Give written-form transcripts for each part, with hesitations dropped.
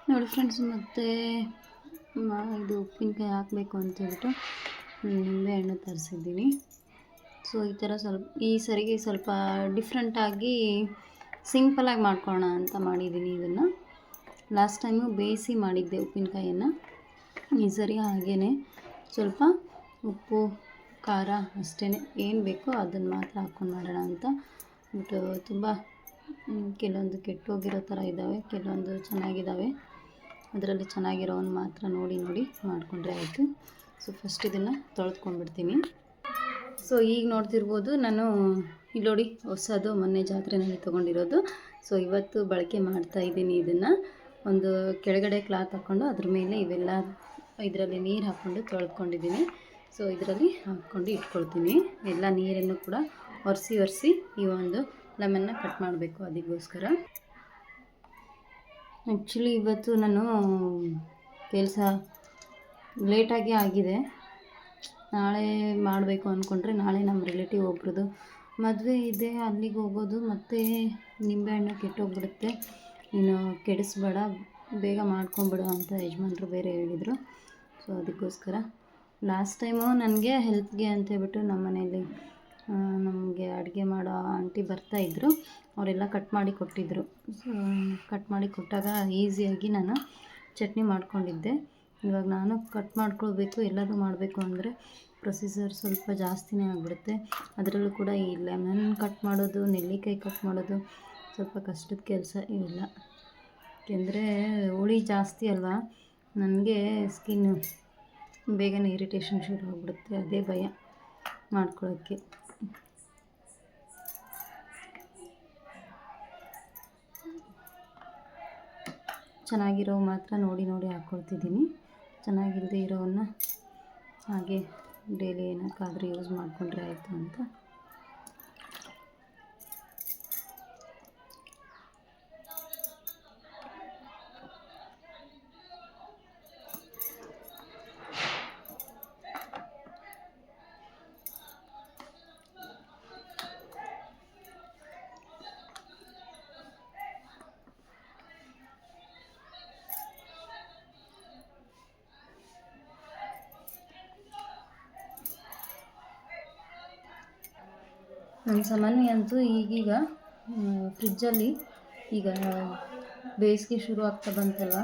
ನೋಡಿ ಫ್ರೆಂಡ್ಸ್, ಮತ್ತು ಇದು ಉಪ್ಪಿನಕಾಯಿ ಹಾಕಬೇಕು ಅಂತೇಳ್ಬಿಟ್ಟು ನಿಂಬೆಹಣ್ಣು ತರಿಸಿದ್ದೀನಿ. ಸೊ ಈ ಥರ ಈ ಸರಿಗೆ ಸ್ವಲ್ಪ ಡಿಫ್ರೆಂಟಾಗಿ ಸಿಂಪಲಾಗಿ ಮಾಡ್ಕೊಳ್ಳೋಣ ಅಂತ ಮಾಡಿದ್ದೀನಿ. ಇದನ್ನು ಲಾಸ್ಟ್ ಟೈಮು ಬೇಯಿಸಿ ಮಾಡಿದ್ದೆ ಉಪ್ಪಿನಕಾಯಿಯನ್ನು. ಈ ಸರಿ ಹಾಗೇ ಸ್ವಲ್ಪ ಉಪ್ಪು ಖಾರ ಅಷ್ಟೇ, ಏನು ಬೇಕೋ ಅದನ್ನು ಮಾತ್ರ ಹಾಕ್ಕೊಂಡು ಮಾಡೋಣ ಅಂತ. ಬಟ್ ತುಂಬ ಕೆಲವೊಂದು ಕೆಟ್ಟೋಗಿರೋ ಥರ ಇದ್ದಾವೆ, ಕೆಲವೊಂದು ಚೆನ್ನಾಗಿದ್ದಾವೆ. ಅದರಲ್ಲಿ ಚೆನ್ನಾಗಿರೋವನ್ನು ಮಾತ್ರ ನೋಡಿ ಮಾಡಿಕೊಂಡ್ರೆ ಆಯಿತು. ಸೊ ಫಸ್ಟ್ ಇದನ್ನು ತೊಳೆದ್ಕೊಂಡ್ಬಿಡ್ತೀನಿ. ಸೊ ಈಗ ನೋಡ್ತಿರ್ಬೋದು, ನಾನು ಇಲ್ಲಿ ನೋಡಿ ಹೊಸದು ಮೊನ್ನೆ ಜಾತ್ರೆಯಲ್ಲಿ ತೊಗೊಂಡಿರೋದು. ಸೊ ಇವತ್ತು ಬಳಕೆ ಮಾಡ್ತಾಯಿದ್ದೀನಿ. ಇದನ್ನು ಒಂದು ಕೆಳಗಡೆ ಕ್ಲಾತ್ ಹಾಕ್ಕೊಂಡು ಅದ್ರ ಮೇಲೆ ಇವೆಲ್ಲ ಇದರಲ್ಲಿ ನೀರು ಹಾಕ್ಕೊಂಡು ತೊಳೆದ್ಕೊಂಡಿದ್ದೀನಿ. ಸೊ ಇದರಲ್ಲಿ ಹಾಕ್ಕೊಂಡು ಇಟ್ಕೊಳ್ತೀನಿ. ಎಲ್ಲ ನೀರನ್ನು ಕೂಡ ಒರೆಸಿ ಈ ಒಂದು ಲೆಮನ್ನ ಕಟ್ ಮಾಡಬೇಕು. ಅದಕ್ಕೋಸ್ಕರ ಆ್ಯಕ್ಚುಲಿ ಇವತ್ತು ನಾನು ಕೆಲಸ ಲೇಟಾಗಿ ಆಗಿದೆ. ನಾಳೆ ಮಾಡಬೇಕು ಅಂದ್ಕೊಂಡ್ರೆ ನಾಳೆ ನಮ್ಮ ರಿಲೇಟಿವ್ ಒಬ್ರದ್ದು ಮದುವೆ ಇದೆ, ಅಲ್ಲಿಗೆ ಹೋಗೋದು. ಮತ್ತು ನಿಂಬೆಹಣ್ಣು ಕೆಟ್ಟೋಗ್ಬಿಡುತ್ತೆ, ನೀನು ಕೆಡಿಸ್ಬೇಡ, ಬೇಗ ಮಾಡ್ಕೊಂಬಿಡು ಅಂತ ಯಜಮಾನ್ರು ಬೇರೆ ಹೇಳಿದರು. ಸೊ ಅದಕ್ಕೋಸ್ಕರ ಲಾಸ್ಟ್ ಟೈಮು ನನಗೆ ಹೆಲ್ಪ್ಗೆ ಅಂತೇಳ್ಬಿಟ್ಟು ನಮ್ಮ ಮನೆಯಲ್ಲಿ ನಮಗೆ ಅಡುಗೆ ಮಾಡೋ ಆಂಟಿ ಬರ್ತಾಯಿದ್ರು. ಅವರೆಲ್ಲ ಕಟ್ ಮಾಡಿ ಕೊಟ್ಟಿದ್ದರು. ಸೊ ಕಟ್ ಮಾಡಿ ಕೊಟ್ಟಾಗ ಈಸಿಯಾಗಿ ನಾನು ಚಟ್ನಿ ಮಾಡ್ಕೊಂಡಿದ್ದೆ. ಇವಾಗ ನಾನು ಕಟ್ ಮಾಡ್ಕೊಳ್ಬೇಕು, ಎಲ್ಲದೂ ಮಾಡಬೇಕು ಅಂದರೆ ಪ್ರೊಸೀಜರ್ ಸ್ವಲ್ಪ ಜಾಸ್ತಿನೇ ಆಗಿಬಿಡುತ್ತೆ. ಅದರಲ್ಲೂ ಕೂಡ ಈ ಲೆಮನ್ ಕಟ್ ಮಾಡೋದು, ನೆಲ್ಲಿಕಾಯಿ ಕಟ್ ಮಾಡೋದು ಸ್ವಲ್ಪ ಕಷ್ಟದ ಕೆಲಸ ಇವೆಲ್ಲ. ಏಕೆಂದರೆ ಹುಳಿ ಜಾಸ್ತಿ ಅಲ್ವಾ, ನನಗೆ ಸ್ಕಿನ್ನು ಬೇಗನೆ ಇರಿಟೇಷನ್ ಶುರು ಆಗಿಬಿಡುತ್ತೆ. ಅದೇ ಭಯ ಮಾಡ್ಕೊಳ್ಳೋಕ್ಕೆ. ಚೆನ್ನಾಗಿರೋ ಮಾತ್ರ ನೋಡಿ ಹಾಕ್ಕೊಳ್ತಿದ್ದೀನಿ. ಚೆನ್ನಾಗಿಲ್ಲದೆ ಇರೋವನ್ನು ಹಾಗೆ ಡೈಲಿ ಏನಕ್ಕಾದರೂ ಯೂಸ್ ಮಾಡಿಕೊಂಡ್ರೆ ಆಯಿತು ಅಂತ. ನನ್ನ ಸಾಮಾನ್ಯ ಅಂತೂ ಈಗೀಗ ಫ್ರಿಜ್ಜಲ್ಲಿ ಈಗ ಬೇಸಿಗೆ ಶುರು ಆಗ್ತಾ ಬಂತಲ್ವ,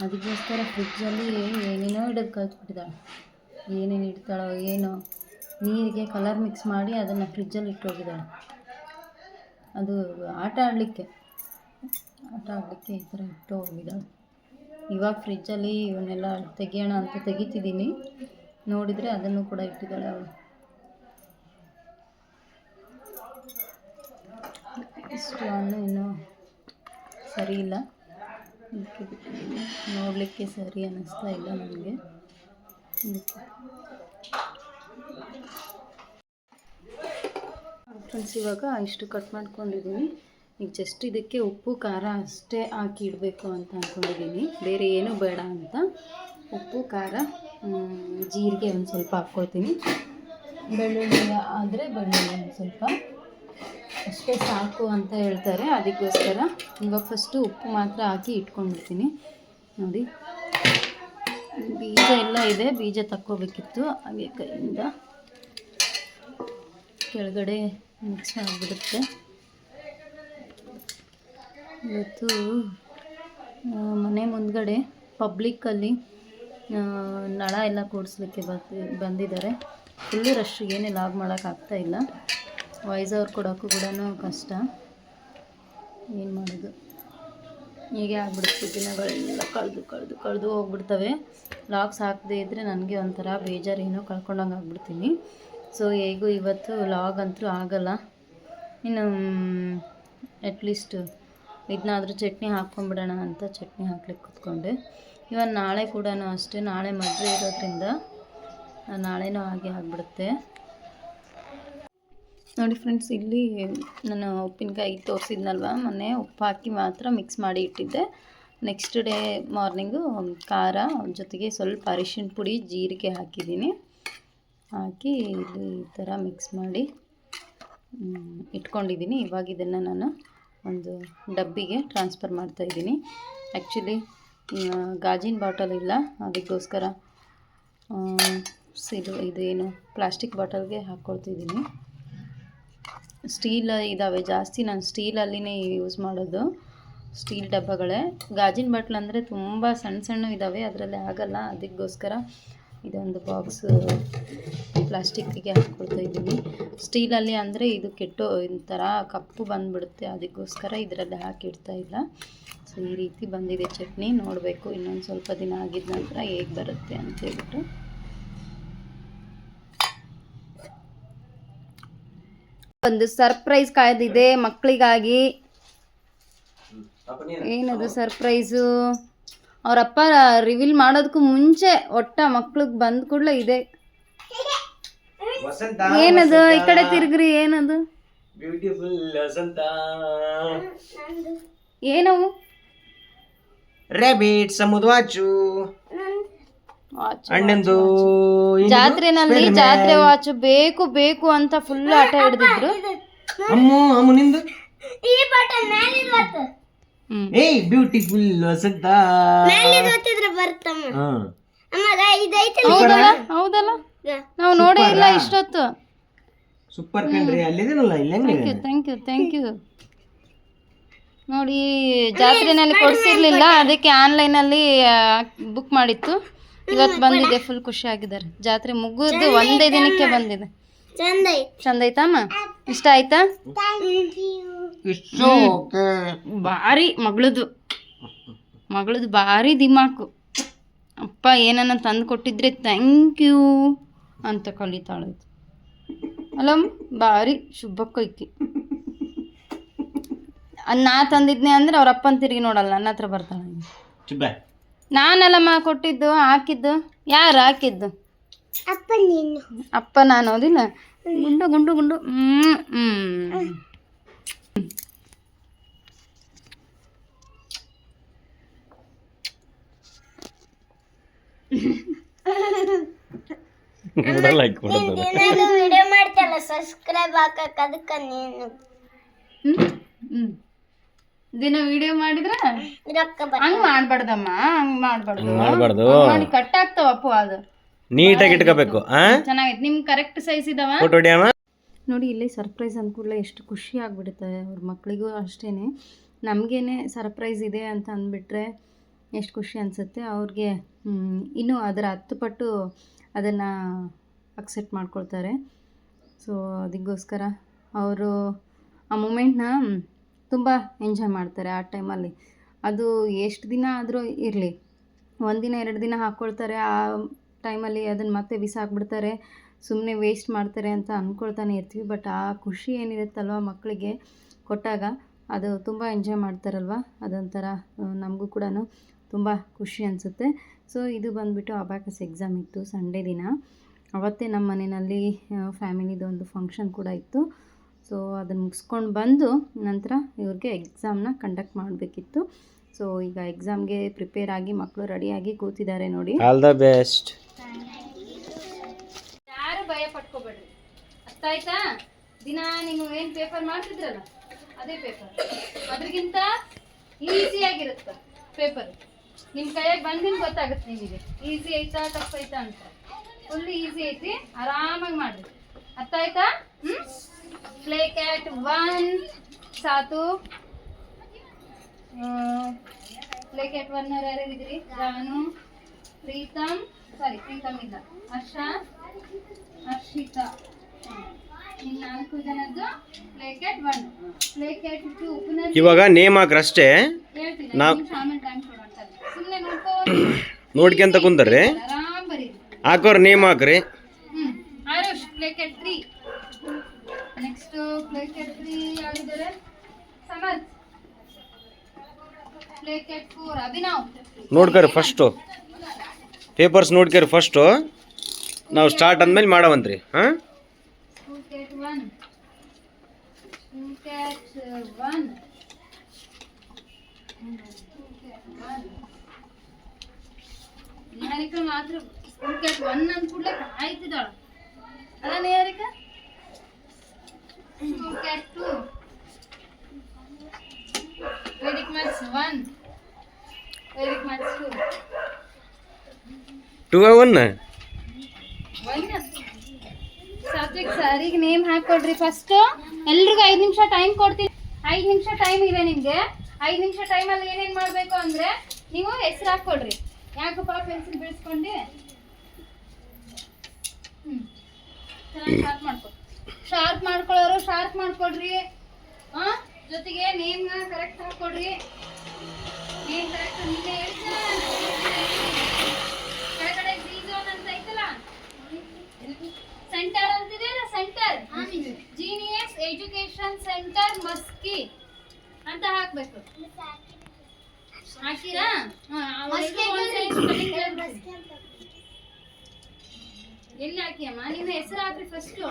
ಅದಕ್ಕೋಸ್ಕರ ಫ್ರಿಜ್ಜಲ್ಲಿ ಏನೇನೋ ಇಡೋದು ಕಲ್ತ್ಬಿಟ್ಟಿದ್ದಾಳೆ. ಏನೇನು ಇಡ್ತಾಳೋ ಏನೋ, ನೀರಿಗೆ ಕಲರ್ ಮಿಕ್ಸ್ ಮಾಡಿ ಅದನ್ನು ಫ್ರಿಜ್ಜಲ್ಲಿ ಇಟ್ಟೋಗಿದ್ದಾಳೆ. ಅದು ಆಟ ಆಡಲಿಕ್ಕೆ ಈ ಥರ ಇಟ್ಟು ಹೋಗಿದ್ದಾಳೆ. ಇವಾಗ ಫ್ರಿಜ್ಜಲ್ಲಿ ಇವನ್ನೆಲ್ಲ ತೆಗಿಯೋಣ ಅಂತ ತೆಗಿತಿದ್ದೀನಿ. ನೋಡಿದರೆ ಅದನ್ನು ಕೂಡ ಇಟ್ಟಿದ್ದಾಳೆ ಅವಳು. ಇಷ್ಟು ಹಣ್ಣು ಇನ್ನೂ ಸರಿ ಇಲ್ಲ, ನೋಡಲಿಕ್ಕೆ ಸರಿ ಅನ್ನಿಸ್ತಾ ಇಲ್ಲ ನನಗೆ. ಫ್ರೆಂಡ್ಸ್, ಇವಾಗ ಇಷ್ಟು ಕಟ್ ಮಾಡ್ಕೊಂಡಿದ್ದೀನಿ. ಈಗ ಜಸ್ಟ್ ಇದಕ್ಕೆ ಉಪ್ಪು ಖಾರ ಅಷ್ಟೇ ಹಾಕಿ ಇಡಬೇಕು ಅಂತ ಅಂದ್ಕೊಂಡಿದ್ದೀನಿ, ಬೇರೆ ಏನೂ ಬೇಡ ಅಂತ. ಉಪ್ಪು ಖಾರ, ಜೀರಿಗೆ ಒಂದು ಸ್ವಲ್ಪ ಹಾಕ್ಕೊಳ್ತೀನಿ. ಬೆಳ್ಳುಳ್ಳಿ ಆದರೆ ಬೆಳ್ಳುಳ್ಳಿ ಒಂದು ಸ್ವಲ್ಪ ಅಷ್ಟೇ ಸಾಕು ಅಂತ ಹೇಳ್ತಾರೆ. ಅದಕ್ಕೋಸ್ಕರ ಇವಾಗ ಫಸ್ಟು ಉಪ್ಪು ಮಾತ್ರ ಹಾಕಿ ಇಟ್ಕೊಂಡ್ಬಿಡ್ತೀನಿ. ನೋಡಿ, ಬೀಜ ಎಲ್ಲ ಇದೆ, ಬೀಜ ತಕ್ಕೋಬೇಕಿತ್ತು. ಹಾಗೆ ಕೈಯಿಂದ ಕೆಳಗಡೆ ಮಿಕ್ಸ್ ಆಗಿಬಿಡುತ್ತೆ. ಇವತ್ತು ಮನೆ ಮುಂದ್ಗಡೆ ಪಬ್ಲಿಕ್ಕಲ್ಲಿ ನಳ ಎಲ್ಲ ಕೂಡಿಸ್ಲಿಕ್ಕೆ ಬಂದಿದ್ದಾರೆ. ಫುಲ್ಲು ರಶ್, ಏನೇ ಲಾಗ್ ಮಾಡೋಕ್ಕಾಗ್ತಾಯಿಲ್ಲ. ವಾಯ್ಸ್ ಅವ್ರು ಕೊಡೋಕ್ಕೂ ಕೂಡ ಕಷ್ಟ. ಏನು ಮಾಡೋದು, ಹೀಗೆ ಆಗ್ಬಿಡುತ್ತೆ. ದಿನಗಳೆಲ್ಲ ಕಳೆದು ಹೋಗ್ಬಿಡ್ತವೆ. ಲಾಗ್ಸ್ ಹಾಕದೇ ಇದ್ದರೆ ನನಗೆ ಒಂಥರ ಬೇಜಾರೇನೋ ಕಳ್ಕೊಂಡಂಗೆ ಆಗ್ಬಿಡ್ತೀನಿ. ಸೊ ಹೇಗೂ ಇವತ್ತು ಲಾಗ್ ಅಂತೂ ಆಗಲ್ಲ. ಇನ್ನು ಅಟ್ಲೀಸ್ಟ್ ಇದನ್ನಾದರೂ ಚಟ್ನಿ ಹಾಕ್ಕೊಂಬಿಡೋಣ ಅಂತ ಚಟ್ನಿ ಹಾಕ್ಲಿಕ್ಕೆ ಕೂತ್ಕೊಂಡೆ. ಇವನ್ ನಾಳೆ ಕೂಡ ಅಷ್ಟೇ, ನಾಳೆ ಮದುವೆ ಇರೋದ್ರಿಂದ ನಾಳೆನೂ ಹಾಗೆ ಆಗಿಬಿಡುತ್ತೆ. ನೋಡಿ ಫ್ರೆಂಡ್ಸ್, ಇಲ್ಲಿ ನಾನು ಉಪ್ಪಿನಕಾಯಿ ತೋರಿಸಿದ್ನಲ್ವ ಮೊನ್ನೆ, ಉಪ್ಪು ಹಾಕಿ ಮಾತ್ರ ಮಿಕ್ಸ್ ಮಾಡಿ ಇಟ್ಟಿದ್ದೆ. ನೆಕ್ಸ್ಟ್ ಡೇ ಮಾರ್ನಿಂಗು ಖಾರ ಜೊತೆಗೆ ಸ್ವಲ್ಪ ಅರಿಶಿಣ ಪುಡಿ, ಜೀರಿಗೆ ಹಾಕಿದ್ದೀನಿ. ಹಾಕಿ ಇಲ್ಲಿ ಈ ಥರ ಮಿಕ್ಸ್ ಮಾಡಿ ಇಟ್ಕೊಂಡಿದ್ದೀನಿ. ಇವಾಗ ಇದನ್ನು ನಾನು ಒಂದು ಡಬ್ಬಿಗೆ ಟ್ರಾನ್ಸ್ಫರ್ ಮಾಡ್ತಾಯಿದ್ದೀನಿ. ಆ್ಯಕ್ಚುಲಿ ಗಾಜಿನ ಬಾಟಲ್ ಇಲ್ಲ, ಅದಕ್ಕೋಸ್ಕರ ಇದೇನು ಪ್ಲಾಸ್ಟಿಕ್ ಬಾಟಲ್ಗೆ ಹಾಕ್ಕೊಳ್ತಿದ್ದೀನಿ. ಸ್ಟೀಲ್ ಇದ್ದಾವೆ ಜಾಸ್ತಿ, ನಾನು ಸ್ಟೀಲಲ್ಲಿನೇ ಯೂಸ್ ಮಾಡೋದು, ಸ್ಟೀಲ್ ಡಬ್ಬಗಳೇ. ಗಾಜಿನ ಬಾಟ್ಲ್ ಅಂದರೆ ತುಂಬ ಸಣ್ಣ ಇದ್ದಾವೆ, ಅದರಲ್ಲಿ ಆಗಲ್ಲ, ಅದಕ್ಕೋಸ್ಕರ ಇದೊಂದು ಬಾಕ್ಸ್ ಪ್ಲಾಸ್ಟಿಕ್ಕಿಗೆ ಹಾಕ್ಕೊಳ್ತಾ ಇದ್ದೀನಿ. ಸ್ಟೀಲಲ್ಲಿ ಅಂದರೆ ಇದು ಕೆಟ್ಟೋ ಒಂಥರ ಕಪ್ಪು ಬಂದುಬಿಡುತ್ತೆ, ಅದಕ್ಕೋಸ್ಕರ ಇದರಲ್ಲಿ ಹಾಕಿಡ್ತಾ ಇಲ್ಲ. ಸೊ ಈ ರೀತಿ ಬಂದಿದೆ ಚಟ್ನಿ. ನೋಡಬೇಕು ಇನ್ನೊಂದು ಸ್ವಲ್ಪ ದಿನ ಆಗಿದ ನಂತರ ಹೇಗೆ ಬರುತ್ತೆ ಅಂತೇಳ್ಬಿಟ್ಟು. ಒಂದು ಸರ್ಪ್ರೈಸ್ ಕಾಯ್ದಿದೆ ಮಕ್ಕಳಿಗಾಗಿ. ಏನದು ಸರ್ಪ್ರೈಸು? ಅವರಪ್ಪ ರಿವೀಲ್ ಮಾಡೋದಕ್ಕೂ ಮುಂಚೆ ಮಕ್ಳಿಗೆ ಬಂದ ಕೂಡಲೇ ಇದೆ. ಏನದು? ಈ ಕಡೆ ತಿರ್ಗ್ರಿ. ಏನದು? ಬ್ಯೂಟಿಫುಲ್ ವಸಂತ. ಏನವು? ರ್ಯಾಬಿಟ್ ಸಮುದ್ರ ವಾಚು. ಅಣ್ಣಂದು ಜಾತ್ರೆನಲ್ಲಿ ಜಾತ್ರೆ ವಾಚ್ ಬೇಕು ಬೇಕು ಅಂತ ಫುಲ್ ಆಟ ಹಿಡಿದಿದ್ರು. ಅಮ್ಮು ನಿಂದು ಈ ಬಟನ್ ಮೇಲೆ ಇರುತ್ತೆ. ಏಯ್ ಬ್ಯೂಟಿಫುಲ್ ವಸಂತ ಮೇಲೆ ಗೊತ್ತಿದ್ರೆ ಬರ್ತಮ್ಮ. ಅಮ್ಮ ಇದು ಐತಲ್ಲ. ಹೌದಲ್ಲ, ನಾವು ನೋಡೇ ಇಲ್ಲ ಇಷ್ಟೊತ್ತು. ಸೂಪರ್ ಕಣ್ರಿ. ಅಲ್ಲಿದೇನಲ್ಲ ಇಲ್ಲ. Thank you. ನೋಡಿ, ಜಾತ್ರೆನಲ್ಲಿ ಕೊಡಿಸಿರ್ಲಿಲ್ಲ, ಅದಕ್ಕೆ ಆನ್ಲೈನಲ್ಲಿ ಬುಕ್ ಮಾಡಿತ್ತು. ಇವತ್ತು ಬಂದಿದೆ, ಫುಲ್ ಖುಷಿ ಆಗಿದ್ದಾರೆ. ಜಾತ್ರೆ ಮುಗಿದು ಒಂದೇ ದಿನಕ್ಕೆ ಬಂದಿದೆ. ಚಂದ ಆಯ್ತಮ್ಮ? ಇಷ್ಟ ಆಯ್ತಾ? ಭಾರಿ ಮಗಳದು ಭಾರಿ ದಿಮಾಕು. ಅಪ್ಪ ಏನನ್ನ ತಂದು ಕೊಟ್ಟಿದ್ರೆ ಥ್ಯಾಂಕ್ ಯು ಅಂತ ಕಲಿತಾಳೆ. ಅಲ್ಲಮ್ಮ ಭಾರಿ ಶುಭಕ್ಕ ಇಕ್ಕಿ. ನಾ ತಂದಿದ್ನೆ ಅಂದ್ರೆ ಅವ್ರ ಅಪ್ಪನ ತಿರುಗಿ ನೋಡಲ್ಲ, ನನ್ನ ಹತ್ರ ಬರ್ತಾಳೆ. ನಾನಲ್ಲಮ್ಮ ಕೊಟ್ಟಿದ್ದು, ಹಾಕಿದ್ದು. ಯಾರು ಹಾಕಿದ್ದು? ಅಪ್ಪ ನಾನು ಓದಿಲ್ಲ. ಗುಂಡು ದಿನ ವಿಡಿಯೋ ಮಾಡಿದ್ರೆ ಹಂಗ್ ಮಾಡ್ಬಾರ್ದಮ್ಮ, ಹಂಗ್ ಮಾಡ್ಬಾರ್ದು. ಕಟ್ ಆಗ್ತಾವಪ್ಪು. ಅದು ನೀಟಾಗಿ ಇಟ್ಕೋಬೇಕು. ಚೆನ್ನಾಗೈತೆ. ನಿಮ್ ಕರೆಕ್ಟ್ ಸೈಜ್ ಇದಾವ ನೋಡಿ. ಇಲ್ಲಿ ಸರ್ಪ್ರೈಸ್ ಅಂದ್ಕೂಡಲೇ ಎಷ್ಟು ಖುಷಿ ಆಗ್ಬಿಡುತ್ತೆ ಅವ್ರ ಮಕ್ಕಳಿಗೂ ಅಷ್ಟೇನೆ. ನಮಗೇನೆ ಸರ್ಪ್ರೈಸ್ ಇದೆ ಅಂತ ಅಂದ್ಬಿಟ್ರೆ ಎಷ್ಟು ಖುಷಿ ಅನಿಸುತ್ತೆ ಅವ್ರಿಗೆ. ಇನ್ನೂ ಅದರ 10 ಪಟ್ಟು ಅದನ್ನು ಅಕ್ಸೆಪ್ಟ್ ಮಾಡ್ಕೊಳ್ತಾರೆ. ಸೊ ಅದಕ್ಕೋಸ್ಕರ ಅವರು ಆ ಮೂಮೆಂಟ್ನ ತುಂಬ ಎಂಜಾಯ್ ಮಾಡ್ತಾರೆ ಆ ಟೈಮಲ್ಲಿ. ಅದು ಎಷ್ಟು ದಿನ ಆದರೂ ಇರಲಿ, 1 ದಿನ 2 ದಿನ ಹಾಕ್ಕೊಳ್ತಾರೆ. ಆ ಟೈಮಲ್ಲಿ ಅದನ್ನು ಮತ್ತೆ ಬಿಸಾಕ್ಬಿಡ್ತಾರೆ, ಸುಮ್ಮನೆ ವೇಸ್ಟ್ ಮಾಡ್ತಾರೆ ಅಂತ ಅಂದ್ಕೊಳ್ತಾನೆ ಇರ್ತೀವಿ. ಬಟ್ ಆ ಖುಷಿ ಏನಿರುತ್ತಲ್ವ ಮಕ್ಕಳಿಗೆ ಕೊಟ್ಟಾಗ, ಅದು ತುಂಬ ಎಂಜಾಯ್ ಮಾಡ್ತಾರಲ್ವ, ಅದೊಂಥರ ನಮಗೂ ಕೂಡ ತುಂಬ ಖುಷಿ ಅನಿಸುತ್ತೆ. ಸೊ ಇದು ಬಂದುಬಿಟ್ಟು ಅಬಾಕಸ್ ಎಕ್ಸಾಮ್ ಇತ್ತು ಸಂಡೇ ದಿನ. ಅವತ್ತೇ ನಮ್ಮ ಮನೆಯಲ್ಲಿ ಫ್ಯಾಮಿಲಿದು ಒಂದು ಫಂಕ್ಷನ್ ಕೂಡ ಇತ್ತು. ಸೊ ಅದನ್ನು ಮುಗಿಸ್ಕೊಂಡು ಬಂದು ನಂತರ ಇವ್ರಿಗೆ ಎಕ್ಸಾಮ್ನ ಕಂಡಕ್ಟ್ ಮಾಡಬೇಕಿತ್ತು. ಸೊ ಈಗ ಎಕ್ಸಾಮ್ಗೆ ಪ್ರಿಪೇರ್ ಆಗಿ ಮಕ್ಕಳು ರೆಡಿಯಾಗಿ ಕೂತಿದ್ದಾರೆ ನೋಡಿ. All the best. ಯಾರು ಭಯ ಪಟ್ಕೋಬೇಡ್ರಿ, ಅರ್ಥ ಆಯ್ತಾ? ದಿನ ನೀವು ಏನು ಪೇಪರ್ ಮಾಡ್ತಿದ್ರಲ್ಲ ಅದೇ ಪೇಪರ್, ಅದ್ರಿಗಿಂತ ಈಸಿಯಾಗಿರುತ್ತೆ ಪೇಪರ್. ನಿಮ್ಮ ಕೈಯಾಗ ಬಂದಿನ ಗೊತ್ತಾಗುತ್ತೆ ನಿಮಗೆ ಈಸಿ ಐತಾ ಟಫ್ ಐತಾ ಅಂತ. ಫುಲ್ ಈಸಿ ಐತಿ, ಆರಾಮಾಗಿ ಮಾಡಿರಿ. ಅರ್ಥ ಆಯ್ತಾ? ಪ್ಲೇ ಕ್ಯಾಟ್ 1 ಸಾತು. ಪ್ಲೇ ಕ್ಯಾಟ್ 1 ಯಾರ್ಯಾರಿದ್ರಿ? ಜಾನು, ಪ್ರೀತಮ್ ಇಲ್ಲ, ಹರ್ಷಿತಾ. ಇನ್ನು 4 ಜನದ್ದು ಪ್ಲೇ ಕ್ಯಾಟ್ 1. ಪ್ಲೇ ಕ್ಯಾಟ್ 2 ಇವಾಗ ನೇಮ್ ಹಾಕ್ರಷ್ಟೇ. ನಾವು ಸುಮ್ಮನೆ ನೋಡ್ಕೊಂತ ಕುಂದ್ರಿ, ಆರಾಮ್ ಬರೀರಿ. ಹಾಕೋರ್ ನೇಮ್ ಹಾಕ್ರಿ. Arush play cat 3. Next play cat 3 ಯಾರಿದ್ದಾರೆ? ಸಮರ್ಥ್. Play cat 4 Abhinav. ನೋಡ್ಕರಿ ಫಸ್ಟು ಪೇಪರ್ಸ್ ನೋಡ್ಕರಿ ಫಸ್ಟು, ನಾವು ಸ್ಟಾರ್ಟ್ ಅಂದ್ಮೇಲೆ ಮಾಡವಂತ್ರಿ. Play cat 1. ನಿಹಾರಿಕಾ ಮಾತ್ರ ಪ್ಲೇ ಕ್ಯಾಟ್ 1 ಅಂದ ಕೂಡಲೇ ಕಾಯ್ತಿದ್ದಾಳ ಅಲ್ಲ Niharika? Play cat 2. Vedic maths 1. Vedic maths 1 subject ಸರಿಗೆ ನೇಮ್ ಹಾಕೊಡ್ರಿ ಫಸ್ಟ್. ಎಲ್ರಿಗೂ 5 ನಿಮಿಷ ಟೈಮ್ ಕೊಡ್ತೀನಿ. 5 ನಿಮಿಷ ಟೈಮ್ ಇದೆ ನಿಮಗೆ. 5 ನಿಮಿಷ ಟೈಮಲ್ಲಿ ಏನೇನು ಮಾಡಬೇಕು ಅಂದರೆ ನೀವು ಹೆಸರು ಹಾಕ್ಕೊಡ್ರಿ. ಯಾಕಪ್ಪ ಪೆನ್ಸಿಲ್ ಬಿಡಿಸ್ಕೊಂಡು ಚೆನ್ನಾಗಿ ಶಾರ್ಪ್ ಮಾಡ್ಕೊ. ಶಾರ್ಪ್ ಮಾಡ್ಕೊಳ್ಳೋರು ಶಾರ್ಪ್ ಮಾಡ್ಕೊಡ್ರಿ. ಜೊತೆಗೆ ನೇಮ್ನ ಕರೆಕ್ಟ್ ಹಾಕ್ಕೊಡ್ರಿ. ನೇಮ್ ಕರೆಕ್ಟ್ ನೀವೇ ಹೇಳ್ತೀರ. ಕೆಳಗಡೆ ಝೋನ್ ಅಂತ ಐತಲ್ಲ, ಸೆಂಟರ್ ಅಂತಿದೆ. Centre genius education centre Maski ಅಂತ ಹಾಕ್ಬೇಕು. ಹಾಕಿರಾ? ಎಲ್ಲಿ ಹಾಕಿಯಮ್ಮ? ನಿಮ್ಮ ಹೆಸರು ಹಾಕ್ರಿ ಫಸ್ಟು.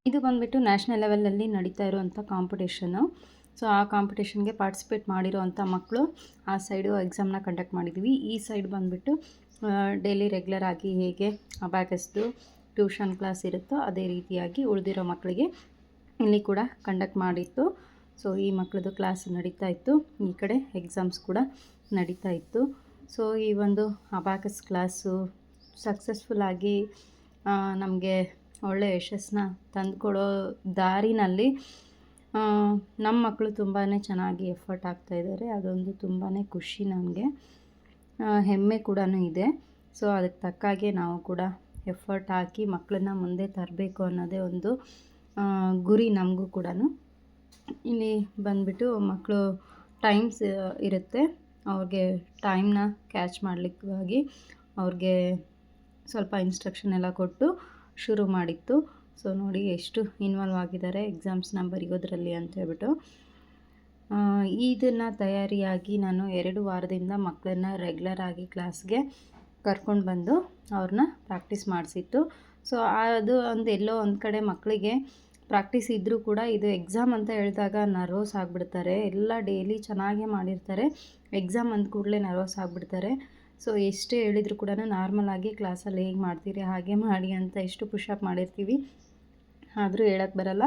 ಇದು ಬಂದುಬಿಟ್ಟು ನ್ಯಾಷನಲ್ ಲೆವೆಲಲ್ಲಿ ನಡೀತಾ ಇರುವಂಥ ಕಾಂಪಿಟೇಷನ್ನು. ಸೊ ಆ ಕಾಂಪಿಟೇಷನ್ಗೆ ಪಾರ್ಟಿಸಿಪೇಟ್ ಮಾಡಿರೋವಂಥ ಮಕ್ಕಳು ಆ ಸೈಡು ಎಕ್ಸಾಮ್ನ ಕಂಡಕ್ಟ್ ಮಾಡಿದ್ವಿ. ಈ ಸೈಡ್ ಬಂದುಬಿಟ್ಟು ಡೈಲಿ ರೆಗ್ಯುಲರ್ ಆಗಿ ಹೇಗೆ ಅಬ್ಯಾಕಸ್ದು ಟ್ಯೂಷನ್ ಕ್ಲಾಸ್ ಇರುತ್ತೋ ಅದೇ ರೀತಿಯಾಗಿ ಉಳಿದಿರೋ ಮಕ್ಕಳಿಗೆ ಇಲ್ಲಿ ಕೂಡ ಕಂಡಕ್ಟ್ ಮಾಡಿತ್ತು. ಸೊ ಈ ಮಕ್ಕಳದು ಕ್ಲಾಸ್ ನಡೀತಾ ಇತ್ತು, ಈ ಕಡೆ ಎಕ್ಸಾಮ್ಸ್ ಕೂಡ ನಡೀತಾ ಇತ್ತು. ಸೊ ಈ ಒಂದು ಅಬ್ಯಾಕಸ್ ಕ್ಲಾಸು ಸಕ್ಸಸ್ಫುಲ್ಲಾಗಿ ನಮಗೆ ಒಳ್ಳೆಯ ಯಶಸ್ಸನ್ನ ತಂದುಕೊಡೋ ದಾರಿನಲ್ಲಿ ನಮ್ಮ ಮಕ್ಕಳು ತುಂಬಾ ಚೆನ್ನಾಗಿ ಎಫರ್ಟ್ ಆಗ್ತಾಯಿದ್ದಾರೆ. ಅದೊಂದು ತುಂಬಾ ಖುಷಿ, ನಮಗೆ ಹೆಮ್ಮೆ ಕೂಡ ಇದೆ. ಸೊ ಅದಕ್ಕೆ ತಕ್ಕಾಗೆ ನಾವು ಕೂಡ ಎಫರ್ಟ್ ಹಾಕಿ ಮಕ್ಕಳನ್ನ ಮುಂದೆ ತರಬೇಕು ಅನ್ನೋದೇ ಒಂದು ಗುರಿ ನಮಗೂ ಕೂಡ. ಇಲ್ಲಿ ಬಂದುಬಿಟ್ಟು ಮಕ್ಕಳು ಟೈಮ್ಸ್ ಇರುತ್ತೆ, ಅವ್ರಿಗೆ ಟೈಮ್ನ ಕ್ಯಾಚ್ ಮಾಡಲಿಕ್ಕಾಗಿ ಅವ್ರಿಗೆ ಸ್ವಲ್ಪ ಇನ್ಸ್ಟ್ರಕ್ಷನ್ ಎಲ್ಲ ಕೊಟ್ಟು ಶುರು ಮಾಡಿತ್ತು. ಸೊ ನೋಡಿ ಎಷ್ಟು ಇನ್ವಾಲ್ವ್ ಆಗಿದ್ದಾರೆ ಎಕ್ಸಾಮ್ಸ್ನ ಬರೆಯೋದ್ರಲ್ಲಿ ಅಂತ ಹೇಳ್ಬಿಟ್ಟು. ಇದನ್ನು ತಯಾರಿಯಾಗಿ ನಾನು 2 ವಾರದಿಂದ ಮಕ್ಕಳನ್ನ ರೆಗ್ಯುಲರ್ ಆಗಿ ಕ್ಲಾಸ್ಗೆ ಕರ್ಕೊಂಡು ಬಂದು ಅವ್ರನ್ನ ಪ್ರಾಕ್ಟೀಸ್ ಮಾಡಿಸಿತ್ತು. ಸೊ ಅದು ಒಂದು ಎಲ್ಲೋ ಒಂದು ಕಡೆ ಮಕ್ಕಳಿಗೆ ಪ್ರಾಕ್ಟೀಸ್ ಇದ್ದರೂ ಕೂಡ ಇದು ಎಕ್ಸಾಮ್ ಅಂತ ಹೇಳಿದಾಗ ನರ್ವಸ್ ಆಗಿಬಿಡ್ತಾರೆ. ಎಲ್ಲ ಡೈಲಿ ಚೆನ್ನಾಗೇ ಮಾಡಿರ್ತಾರೆ, ಎಕ್ಸಾಮ್ ಅಂದ ಕೂಡಲೇ ನರ್ವಸ್ ಆಗಿಬಿಡ್ತಾರೆ. ಸೊ ಎಷ್ಟೇ ಹೇಳಿದ್ರು ಕೂಡ ನಾರ್ಮಲಾಗಿ ಕ್ಲಾಸಲ್ಲಿ ಹೇಗೆ ಮಾಡ್ತೀರಿ ಹಾಗೆ ಮಾಡಿ ಅಂತ ಎಷ್ಟು ಪುಷಪ್ ಮಾಡಿರ್ತೀವಿ, ಆದರೂ ಹೇಳೋಕ್ಕೆ ಬರಲ್ಲ,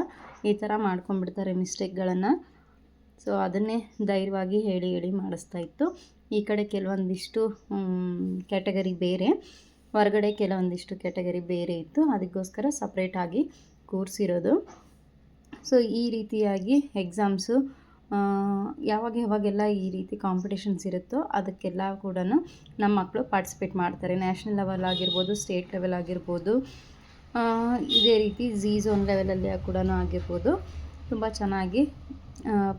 ಈ ಥರ ಮಾಡ್ಕೊಂಡ್ಬಿಡ್ತಾರೆ ಮಿಸ್ಟೇಕ್ಗಳನ್ನು. ಸೊ ಅದನ್ನೇ ಧೈರ್ಯವಾಗಿ ಹೇಳಿ ಹೇಳಿ ಮಾಡಿಸ್ತಾ ಇತ್ತು. ಈ ಕಡೆ ಕೆಲವೊಂದಿಷ್ಟು ಕ್ಯಾಟಗರಿ ಬೇರೆ, ಹೊರಗಡೆ ಕೆಲವೊಂದಿಷ್ಟು ಕ್ಯಾಟಗರಿ ಬೇರೆ ಇತ್ತು, ಅದಕ್ಕೋಸ್ಕರ ಸಪ್ರೇಟಾಗಿ ಕೂರಿಸಿರೋದು. ಸೊ ಈ ರೀತಿಯಾಗಿ ಎಕ್ಸಾಮ್ಸು ಯಾವಾಗೆಲ್ಲ ಈ ರೀತಿ ಕಾಂಪಿಟೇಷನ್ಸ್ ಇರುತ್ತೋ ಅದಕ್ಕೆಲ್ಲ ಕೂಡ ನಮ್ಮ ಮಕ್ಕಳು ಪಾರ್ಟಿಸಿಪೇಟ್ ಮಾಡ್ತಾರೆ. ನ್ಯಾಷನಲ್ ಲೆವೆಲ್ ಆಗಿರ್ಬೋದು, ಸ್ಟೇಟ್ ಲೆವೆಲ್ ಆಗಿರ್ಬೋದು, ಇದೇ ರೀತಿ ಝೋನ್ ಲೆವೆಲಲ್ಲಿ ಕೂಡ ಆಗಿರ್ಬೋದು, ತುಂಬ ಚೆನ್ನಾಗಿ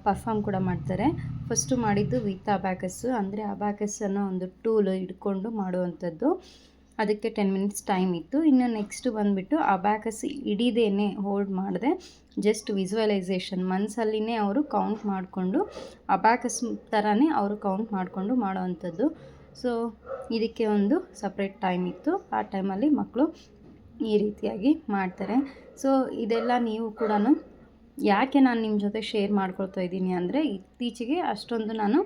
ಪರ್ಫಾರ್ಮ್ ಕೂಡ ಮಾಡ್ತಾರೆ. ಫಸ್ಟು ಮಾಡಿದ್ದು ವಿತ್ ಅಬ್ಯಾಕಸ್ಸು, ಅಂದರೆ ಅಬ್ಯಾಕಸ್ ಅನ್ನೋ ಒಂದು ಟೂಲು ಇಟ್ಕೊಂಡು ಮಾಡುವಂಥದ್ದು. ಅದಕ್ಕೆ 10 ಮಿನಿಟ್ಸ್ ಟೈಮ್ ಇತ್ತು. ಇನ್ನು ನೆಕ್ಸ್ಟು ಬಂದುಬಿಟ್ಟು ಅಬ್ಯಾಕಸ್ ಹಿಡಿದೇನೆ ಹೋಲ್ಡ್ ಮಾಡಿದೆ, ಜಸ್ಟ್ ವಿಜುವಲೈಸೇಷನ್ ಮನಸ್ಸಲ್ಲಿನೇ ಅವರು ಕೌಂಟ್ ಮಾಡಿಕೊಂಡು ಅಬ್ಯಾಕಸ್ ಥರನೇ ಅವರು ಕೌಂಟ್ ಮಾಡಿಕೊಂಡು ಮಾಡೋವಂಥದ್ದು. ಸೊ ಇದಕ್ಕೆ ಒಂದು ಸಪ್ರೇಟ್ ಟೈಮ್ ಇತ್ತು, ಆ ಟೈಮಲ್ಲಿ ಮಕ್ಕಳು ಈ ರೀತಿಯಾಗಿ ಮಾಡ್ತಾರೆ. ಸೊ ಇದೆಲ್ಲ ನೀವು ಕೂಡ ಯಾಕೆ ನಾನು ನಿಮ್ಮ ಜೊತೆ ಶೇರ್ ಮಾಡ್ಕೊಳ್ತಾ ಇದ್ದೀನಿ ಅಂದರೆ, ಇತ್ತೀಚೆಗೆ ಅಷ್ಟೊಂದು ನಾನು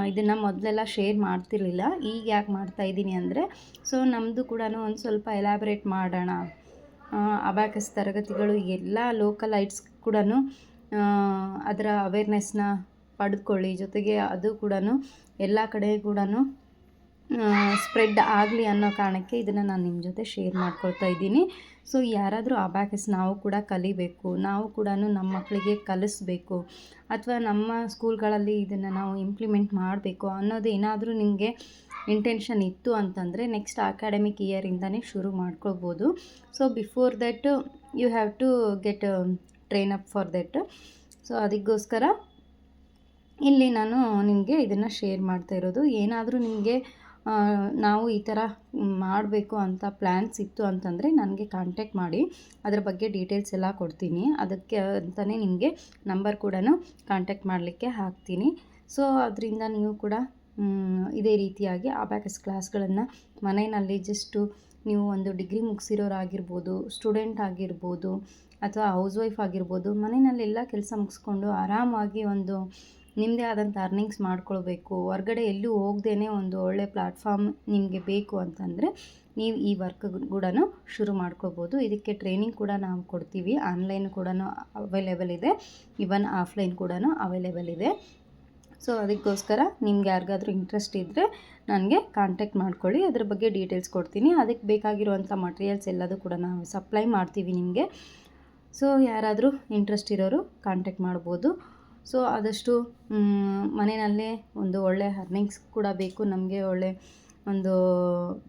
ಇದನ್ನು ಮೊದಲೆಲ್ಲ ಶೇರ್ ಮಾಡ್ತಿರ್ಲಿಲ್ಲ. ಈಗ ಯಾಕೆ ಮಾಡ್ತಾಯಿದ್ದೀನಿ ಅಂದರೆ, ಸೊ ನಮ್ಮದು ಕೂಡ ಒಂದು ಸ್ವಲ್ಪ ಎಲಾಬ್ರೇಟ್ ಮಾಡೋಣ. ಅಬ್ಯಾಕಸ್ ತರಗತಿಗಳು ಎಲ್ಲ ಲೋಕಲೈಟ್ಸ್ ಕೂಡ ಅದರ ಅವೇರ್ನೆಸ್ನ ಪಡೆದುಕೊಳ್ಳಿ, ಜೊತೆಗೆ ಅದು ಕೂಡ ಎಲ್ಲ ಕಡೆ ಕೂಡ ಸ್ಪ್ರೆಡ್ ಆಗಲಿ ಅನ್ನೋ ಕಾರಣಕ್ಕೆ ಇದನ್ನು ನಾನು ನಿಮ್ಮ ಜೊತೆ ಶೇರ್ ಮಾಡ್ಕೊಳ್ತಾ ಇದ್ದೀನಿ. ಸೊ ಯಾರಾದರೂ ಅಬ್ಯಾಕಸ್ ನಾವು ಕೂಡ ಕಲಿಬೇಕು, ನಾವು ಕೂಡ ನಮ್ಮ ಮಕ್ಕಳಿಗೆ ಕಲಿಸ್ಬೇಕು, ಅಥವಾ ನಮ್ಮ ಸ್ಕೂಲ್ಗಳಲ್ಲಿ ಇದನ್ನು ನಾವು ಇಂಪ್ಲಿಮೆಂಟ್ ಮಾಡಬೇಕು ಅನ್ನೋದು ಏನಾದರೂ ನಿಮಗೆ ಇಂಟೆನ್ಷನ್ ಇತ್ತು ಅಂತಂದರೆ ನೆಕ್ಸ್ಟ್ ಅಕಾಡೆಮಿಕ್ ಇಯರಿಂದನೇ ಶುರು ಮಾಡ್ಕೊಳ್ಬೋದು. So before that you have to get train up for that. So ಅದಕ್ಕೋಸ್ಕರ ಇಲ್ಲಿ ನಾನು ನಿಮಗೆ ಇದನ್ನು ಶೇರ್ ಮಾಡ್ತಾ ಇರೋದು. ಏನಾದರೂ ನಿಮಗೆ ನಾವು ಈ ಥರ ಮಾಡಬೇಕು ಅಂತ ಪ್ಲ್ಯಾನ್ಸ್ ಇತ್ತು ಅಂತಂದರೆ ನನಗೆ ಕಾಂಟ್ಯಾಕ್ಟ್ ಮಾಡಿ, ಅದರ ಬಗ್ಗೆ ಡೀಟೇಲ್ಸ್ ಎಲ್ಲ ಕೊಡ್ತೀನಿ. ಅದಕ್ಕೆ ಅಂತಲೇ ನಿಮಗೆ ನಂಬರ್ ಕೂಡ ಕಾಂಟ್ಯಾಕ್ಟ್ ಮಾಡಲಿಕ್ಕೆ ಹಾಕ್ತೀನಿ. ಸೊ ಅದರಿಂದ ನೀವು ಕೂಡ ಇದೇ ರೀತಿಯಾಗಿ ಅಬ್ಯಾಕಸ್ ಕ್ಲಾಸ್ಗಳನ್ನು ಮನೆಯಲ್ಲಿ ಜಸ್ಟು ನೀವು ಒಂದು ಡಿಗ್ರಿ ಮುಗಿಸಿರೋರಾಗಿರ್ಬೋದು, ಸ್ಟೂಡೆಂಟ್ ಆಗಿರ್ಬೋದು, ಅಥವಾ ಹೌಸ್ ವೈಫ್ ಆಗಿರ್ಬೋದು, ಮನೆಯಲ್ಲೆಲ್ಲ ಕೆಲಸ ಮುಗಿಸ್ಕೊಂಡು ಆರಾಮಾಗಿ ಒಂದು ನಿಮ್ಮದೇ ಆದಂಥ ಅರ್ನಿಂಗ್ಸ್ ಮಾಡ್ಕೊಳ್ಬೇಕು, ಹೊರ್ಗಡೆ ಎಲ್ಲೂ ಹೋಗ್ದೇ ಒಂದು ಒಳ್ಳೆ ಪ್ಲ್ಯಾಟ್ಫಾರ್ಮ್ ನಿಮಗೆ ಬೇಕು ಅಂತಂದರೆ ನೀವು ಈ ವರ್ಕ್ ಕೂಡ ಶುರು ಮಾಡ್ಕೋಬೋದು. ಇದಕ್ಕೆ ಟ್ರೈನಿಂಗ್ ಕೂಡ ನಾವು ಕೊಡ್ತೀವಿ, ಆನ್ಲೈನ್ ಕೂಡ ಅವೈಲೇಬಲ್ ಇದೆ, ಇವನ್ ಆಫ್ಲೈನ್ ಕೂಡ ಅವೈಲೇಬಲ್ ಇದೆ. ಸೊ ಅದಕ್ಕೋಸ್ಕರ ನಿಮ್ಗೆ ಯಾರಿಗಾದ್ರೂ ಇಂಟ್ರೆಸ್ಟ್ ಇದ್ದರೆ ನನಗೆ ಕಾಂಟ್ಯಾಕ್ಟ್ ಮಾಡ್ಕೊಳ್ಳಿ, ಅದ್ರ ಬಗ್ಗೆ ಡೀಟೇಲ್ಸ್ ಕೊಡ್ತೀನಿ. ಅದಕ್ಕೆ ಬೇಕಾಗಿರುವಂಥ ಮಟೀರಿಯಲ್ಸ್ ಎಲ್ಲದೂ ಕೂಡ ನಾವು ಸಪ್ಲೈ ಮಾಡ್ತೀವಿ ನಿಮಗೆ. ಸೊ ಯಾರಾದರೂ ಇಂಟ್ರೆಸ್ಟ್ ಇರೋರು ಕಾಂಟ್ಯಾಕ್ಟ್ ಮಾಡ್ಬೋದು. ಸೊ ಆದಷ್ಟು ಮನೆಯಲ್ಲೇ ಒಂದು ಒಳ್ಳೆ ಅರ್ನಿಂಗ್ಸ್ ಕೂಡ ಬೇಕು ನಮಗೆ, ಒಳ್ಳೆ ಒಂದು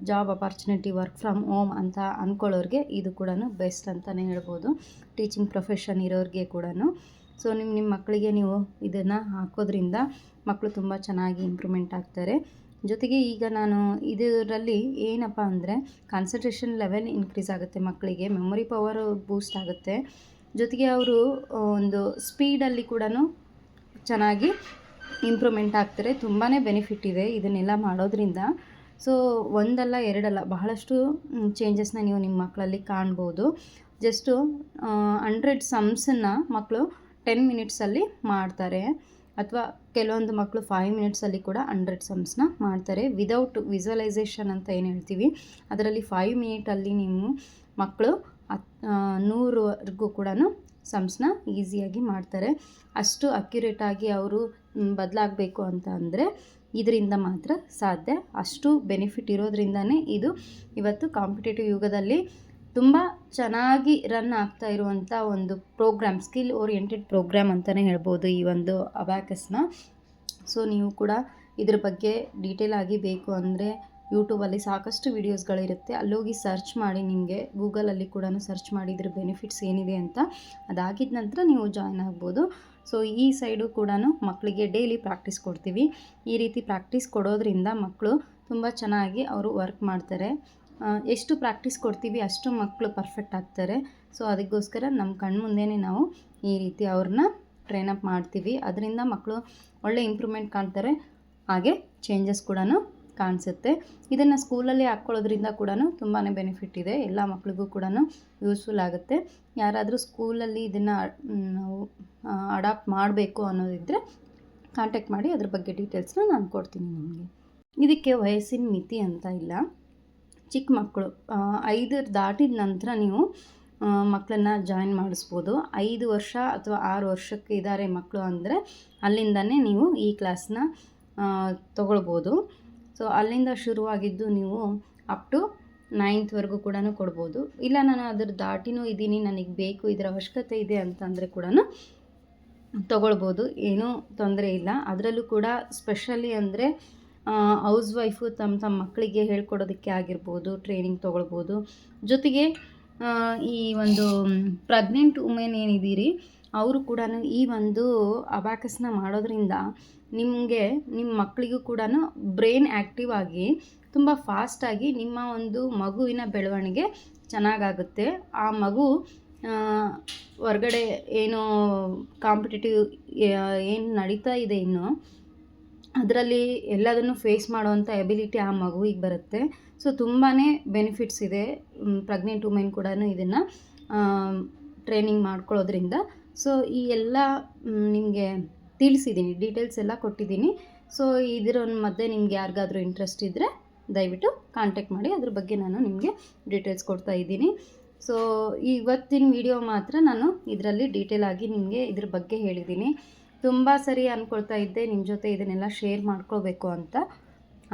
job opportunity, work from home ಅಂತ ಅಂದ್ಕೊಳ್ಳೋರಿಗೆ ಇದು ಕೂಡ ಬೆಸ್ಟ್ ಅಂತಲೇ ಹೇಳ್ಬೋದು, ಟೀಚಿಂಗ್ ಪ್ರೊಫೆಷನ್ ಇರೋರಿಗೆ ಕೂಡ. ಸೊ ನಿಮ್ಮ ಮಕ್ಕಳಿಗೆ ನೀವು ಇದನ್ನು ಹಾಕೋದ್ರಿಂದ ಮಕ್ಕಳು ತುಂಬ ಚೆನ್ನಾಗಿ ಇಂಪ್ರೂವ್ಮೆಂಟ್ ಆಗ್ತಾರೆ. ಜೊತೆಗೆ ಈಗ ನಾನು ಇದರಲ್ಲಿ ಏನಪ್ಪ ಅಂದರೆ ಕಾನ್ಸಂಟ್ರೇಷನ್ ಲೆವೆಲ್ ಇನ್ಕ್ರೀಸ್ ಆಗುತ್ತೆ ಮಕ್ಕಳಿಗೆ, ಮೆಮೊರಿ ಪವರ್ ಬೂಸ್ಟ್ ಆಗುತ್ತೆ, ಜೊತೆಗೆ ಅವರು ಒಂದು ಸ್ಪೀಡಲ್ಲಿ ಕೂಡ ಚೆನ್ನಾಗಿ ಇಂಪ್ರೂವ್ಮೆಂಟ್ ಆಗ್ತಾರೆ. ತುಂಬಾ ಬೆನಿಫಿಟ್ ಇದೆ ಇದನ್ನೆಲ್ಲ ಮಾಡೋದ್ರಿಂದ. ಸೊ ಒಂದಲ್ಲ ಎರಡಲ್ಲ, ಬಹಳಷ್ಟು ಚೇಂಜಸ್ನ ನೀವು ನಿಮ್ಮ ಮಕ್ಕಳಲ್ಲಿ ಕಾಣ್ಬೋದು. ಜಸ್ಟು 100 ಸಮ್ಸನ್ನು ಮಕ್ಕಳು 10 ಮಿನಿಟ್ಸಲ್ಲಿ ಮಾಡ್ತಾರೆ, ಅಥವಾ ಕೆಲವೊಂದು ಮಕ್ಕಳು 5 ಮಿನಿಟ್ಸಲ್ಲಿ ಕೂಡ 100 ಸಮ್ಸ್ನ ಮಾಡ್ತಾರೆ. ವಿದೌಟ್ ವಿಜುವಲೈಸೇಷನ್ ಅಂತ ಏನು ಹೇಳ್ತೀವಿ, ಅದರಲ್ಲಿ 5 ಮಿನಿಟಲ್ಲಿ ನೀವು ಮಕ್ಕಳು 100ವರೆಗೂ ಕೂಡ ಸಮ್ಸ್ನ ಈಸಿಯಾಗಿ ಮಾಡ್ತಾರೆ. ಅಷ್ಟು ಅಕ್ಯುರೇಟಾಗಿ ಅವರು ಬದಲಾಗಬೇಕು ಅಂತ ಅಂದರೆ ಇದರಿಂದ ಮಾತ್ರ ಸಾಧ್ಯ. ಅಷ್ಟು ಬೆನಿಫಿಟ್ ಇರೋದ್ರಿಂದನೇ ಇದು ಇವತ್ತು ಕಾಂಪಿಟೇಟಿವ್ ಯುಗದಲ್ಲಿ ತುಂಬ ಚೆನ್ನಾಗಿ ರನ್ ಆಗ್ತಾ ಇರುವಂಥ ಒಂದು ಪ್ರೋಗ್ರಾಮ್, ಸ್ಕಿಲ್ ಓರಿಯೆಂಟೆಡ್ ಪ್ರೋಗ್ರಾಮ್ ಅಂತಲೇ ಹೇಳ್ಬೋದು ಈ ಒಂದು ಅಬ್ಯಾಕಸ್ನ. ಸೊ ನೀವು ಕೂಡ ಇದ್ರ ಬಗ್ಗೆ ಡೀಟೇಲ್ ಆಗಿ ಬೇಕು ಅಂದರೆ ಯೂಟ್ಯೂಬಲ್ಲಿ ಸಾಕಷ್ಟು ವೀಡಿಯೋಸ್ಗಳಿರುತ್ತೆ, ಅಲ್ಲೋಗಿ ಸರ್ಚ್ ಮಾಡಿ, ನಿಮಗೆ ಗೂಗಲಲ್ಲಿ ಕೂಡ ಸರ್ಚ್ ಮಾಡಿ ಇದ್ರ ಬೆನಿಫಿಟ್ಸ್ ಏನಿದೆ ಅಂತ. ಅದಾಗಿದ್ದ ನಂತರ ನೀವು ಜಾಯ್ನ್ ಆಗ್ಬೋದು. ಸೊ ಈ ಸೈಡು ಕೂಡ ಮಕ್ಕಳಿಗೆ ಡೈಲಿ ಪ್ರಾಕ್ಟೀಸ್ ಕೊಡ್ತೀವಿ. ಈ ರೀತಿ ಪ್ರಾಕ್ಟೀಸ್ ಕೊಡೋದ್ರಿಂದ ಮಕ್ಕಳು ತುಂಬ ಚೆನ್ನಾಗಿ ಅವರು ವರ್ಕ್ ಮಾಡ್ತಾರೆ. ಎಷ್ಟು ಪ್ರಾಕ್ಟೀಸ್ ಕೊಡ್ತೀವಿ ಅಷ್ಟು ಮಕ್ಕಳು ಪರ್ಫೆಕ್ಟ್ ಆಗ್ತಾರೆ. ಸೊ ಅದಕ್ಕೋಸ್ಕರ ನಮ್ಮ ಕಣ್ಮುಂದೆನೇ ನಾವು ಈ ರೀತಿ ಅವ್ರನ್ನ ಟ್ರೈನಪ್ ಮಾಡ್ತೀವಿ. ಅದರಿಂದ ಮಕ್ಕಳು ಒಳ್ಳೆ ಇಂಪ್ರೂವ್ಮೆಂಟ್ ಕಾಣ್ತಾರೆ, ಹಾಗೆ ಚೇಂಜಸ್ ಕೂಡ ಕಾಣಿಸುತ್ತೆ. ಇದನ್ನು ಸ್ಕೂಲಲ್ಲಿ ಹಾಕ್ಕೊಳ್ಳೋದ್ರಿಂದ ಕೂಡ ತುಂಬಾ ಬೆನಿಫಿಟ್ ಇದೆ, ಎಲ್ಲ ಮಕ್ಕಳಿಗೂ ಕೂಡ ಯೂಸ್ಫುಲ್ ಆಗುತ್ತೆ. ಯಾರಾದರೂ ಸ್ಕೂಲಲ್ಲಿ ಇದನ್ನು ನಾವು ಅಡಾಪ್ಟ್ ಮಾಡಬೇಕು ಅನ್ನೋದಿದ್ದರೆ ಕಾಂಟ್ಯಾಕ್ಟ್ ಮಾಡಿ, ಅದ್ರ ಬಗ್ಗೆ ಡೀಟೇಲ್ಸ್ನ ನಾನು ಕೊಡ್ತೀನಿ ನಿಮಗೆ. ಇದಕ್ಕೆ ವಯಸ್ಸಿನ ಮಿತಿ ಅಂತ ಇಲ್ಲ, ಚಿಕ್ಕ ಮಕ್ಕಳು 5 ದಾಟಿದ ನಂತರ ನೀವು ಮಕ್ಕಳನ್ನ ಜಾಯಿನ್ ಮಾಡಿಸ್ಬೋದು. 5 ವರ್ಷ ಅಥವಾ 6 ವರ್ಷಕ್ಕೆ ಇದ್ದಾರೆ ಮಕ್ಕಳು ಅಂದರೆ ಅಲ್ಲಿಂದನೇ ನೀವು ಈ ಕ್ಲಾಸ್ನ ತೊಗೊಳ್ಬೋದು. ಸೊ ಅಲ್ಲಿಂದ ಶುರುವಾಗಿದ್ದು ನೀವು ಅಪ್ ಟು 9th ಕೂಡ ಕೊಡ್ಬೋದು. ಇಲ್ಲ ನಾನು ಅದ್ರ ದಾಟಿನೂ ಇದ್ದೀನಿ, ನನಗೆ ಬೇಕು, ಇದರ ಅವಶ್ಯಕತೆ ಇದೆ ಅಂತಂದರೆ ಕೂಡ ತೊಗೊಳ್ಬೋದು, ಏನೂ ತೊಂದರೆ ಇಲ್ಲ. ಅದರಲ್ಲೂ ಕೂಡ ಸ್ಪೆಷಲಿ ಅಂದರೆ ಹೌಸ್ ವೈಫು ತಮ್ಮ ಮಕ್ಕಳಿಗೆ ಹೇಳ್ಕೊಡೋದಕ್ಕೆ ಆಗಿರ್ಬೋದು, ಟ್ರೈನಿಂಗ್ ತೊಗೊಳ್ಬೋದು. ಜೊತೆಗೆ ಈ ಒಂದು ಪ್ರೆಗ್ನೆಂಟ್ ವುಮೆನ್ ಏನಿದ್ದೀರಿ ಅವರು ಕೂಡ ಈ ಒಂದು ಅಬ್ಯಾಕಸ್ನ ಮಾಡೋದ್ರಿಂದ ನಿಮ್ಮ ಮಕ್ಕಳಿಗೂ ಕೂಡ ಬ್ರೈನ್ ಆ್ಯಕ್ಟಿವ್ ಆಗಿ ತುಂಬ ಫಾಸ್ಟಾಗಿ ನಿಮ್ಮ ಒಂದು ಮಗುವಿನ ಬೆಳವಣಿಗೆ ಚೆನ್ನಾಗಾಗುತ್ತೆ. ಆ ಮಗು ಹೊರ್ಗಡೆ ಏನೋ ಕಾಂಪಿಟೇಟಿವ್ ಏನು ನಡೀತಾ ಇದೆ ಇನ್ನು ಅದರಲ್ಲಿ ಎಲ್ಲದನ್ನು ಫೇಸ್ ಮಾಡುವಂಥ ಎಬಿಲಿಟಿ ಆ ಮಗುವಿಗೆ ಬರುತ್ತೆ. ಸೊ ತುಂಬಾ ಬೆನಿಫಿಟ್ಸ್ ಇದೆ. ಪ್ರೆಗ್ನೆಂಟ್ ವುಮೆನ್ ಕೂಡ ಇದನ್ನು ಟ್ರೈನಿಂಗ್ ಮಾಡ್ಕೊಳ್ಳೋದ್ರಿಂದ. ಸೊ ಈ ಎಲ್ಲ ನಿಮಗೆ ತಿಳಿಸಿದ್ದೀನಿ, ಡೀಟೇಲ್ಸ್ ಎಲ್ಲ ಕೊಟ್ಟಿದ್ದೀನಿ. ಸೊ ಇದರ ಮಧ್ಯೆ ನಿಮ್ಗೆ ಯಾರಿಗಾದ್ರೂ ಇಂಟ್ರೆಸ್ಟ್ ಇದ್ದರೆ ದಯವಿಟ್ಟು ಕಾಂಟ್ಯಾಕ್ಟ್ ಮಾಡಿ, ಅದ್ರ ಬಗ್ಗೆ ನಾನು ನಿಮಗೆ ಡೀಟೇಲ್ಸ್ ಕೊಡ್ತಾ ಇದ್ದೀನಿ. ಸೊ ಇವತ್ತಿನ ವಿಡಿಯೋ ಮಾತ್ರ ನಾನು ಇದರಲ್ಲಿ ಡೀಟೇಲ್ ಆಗಿ ನಿಮಗೆ ಇದ್ರ ಬಗ್ಗೆ ಹೇಳಿದ್ದೀನಿ. ತುಂಬ ಸರಿ ಅಂದ್ಕೊಳ್ತಾ ಇದ್ದೆ ನಿಮ್ಮ ಜೊತೆ ಇದನ್ನೆಲ್ಲ ಶೇರ್ ಮಾಡ್ಕೋಬೇಕು ಅಂತ,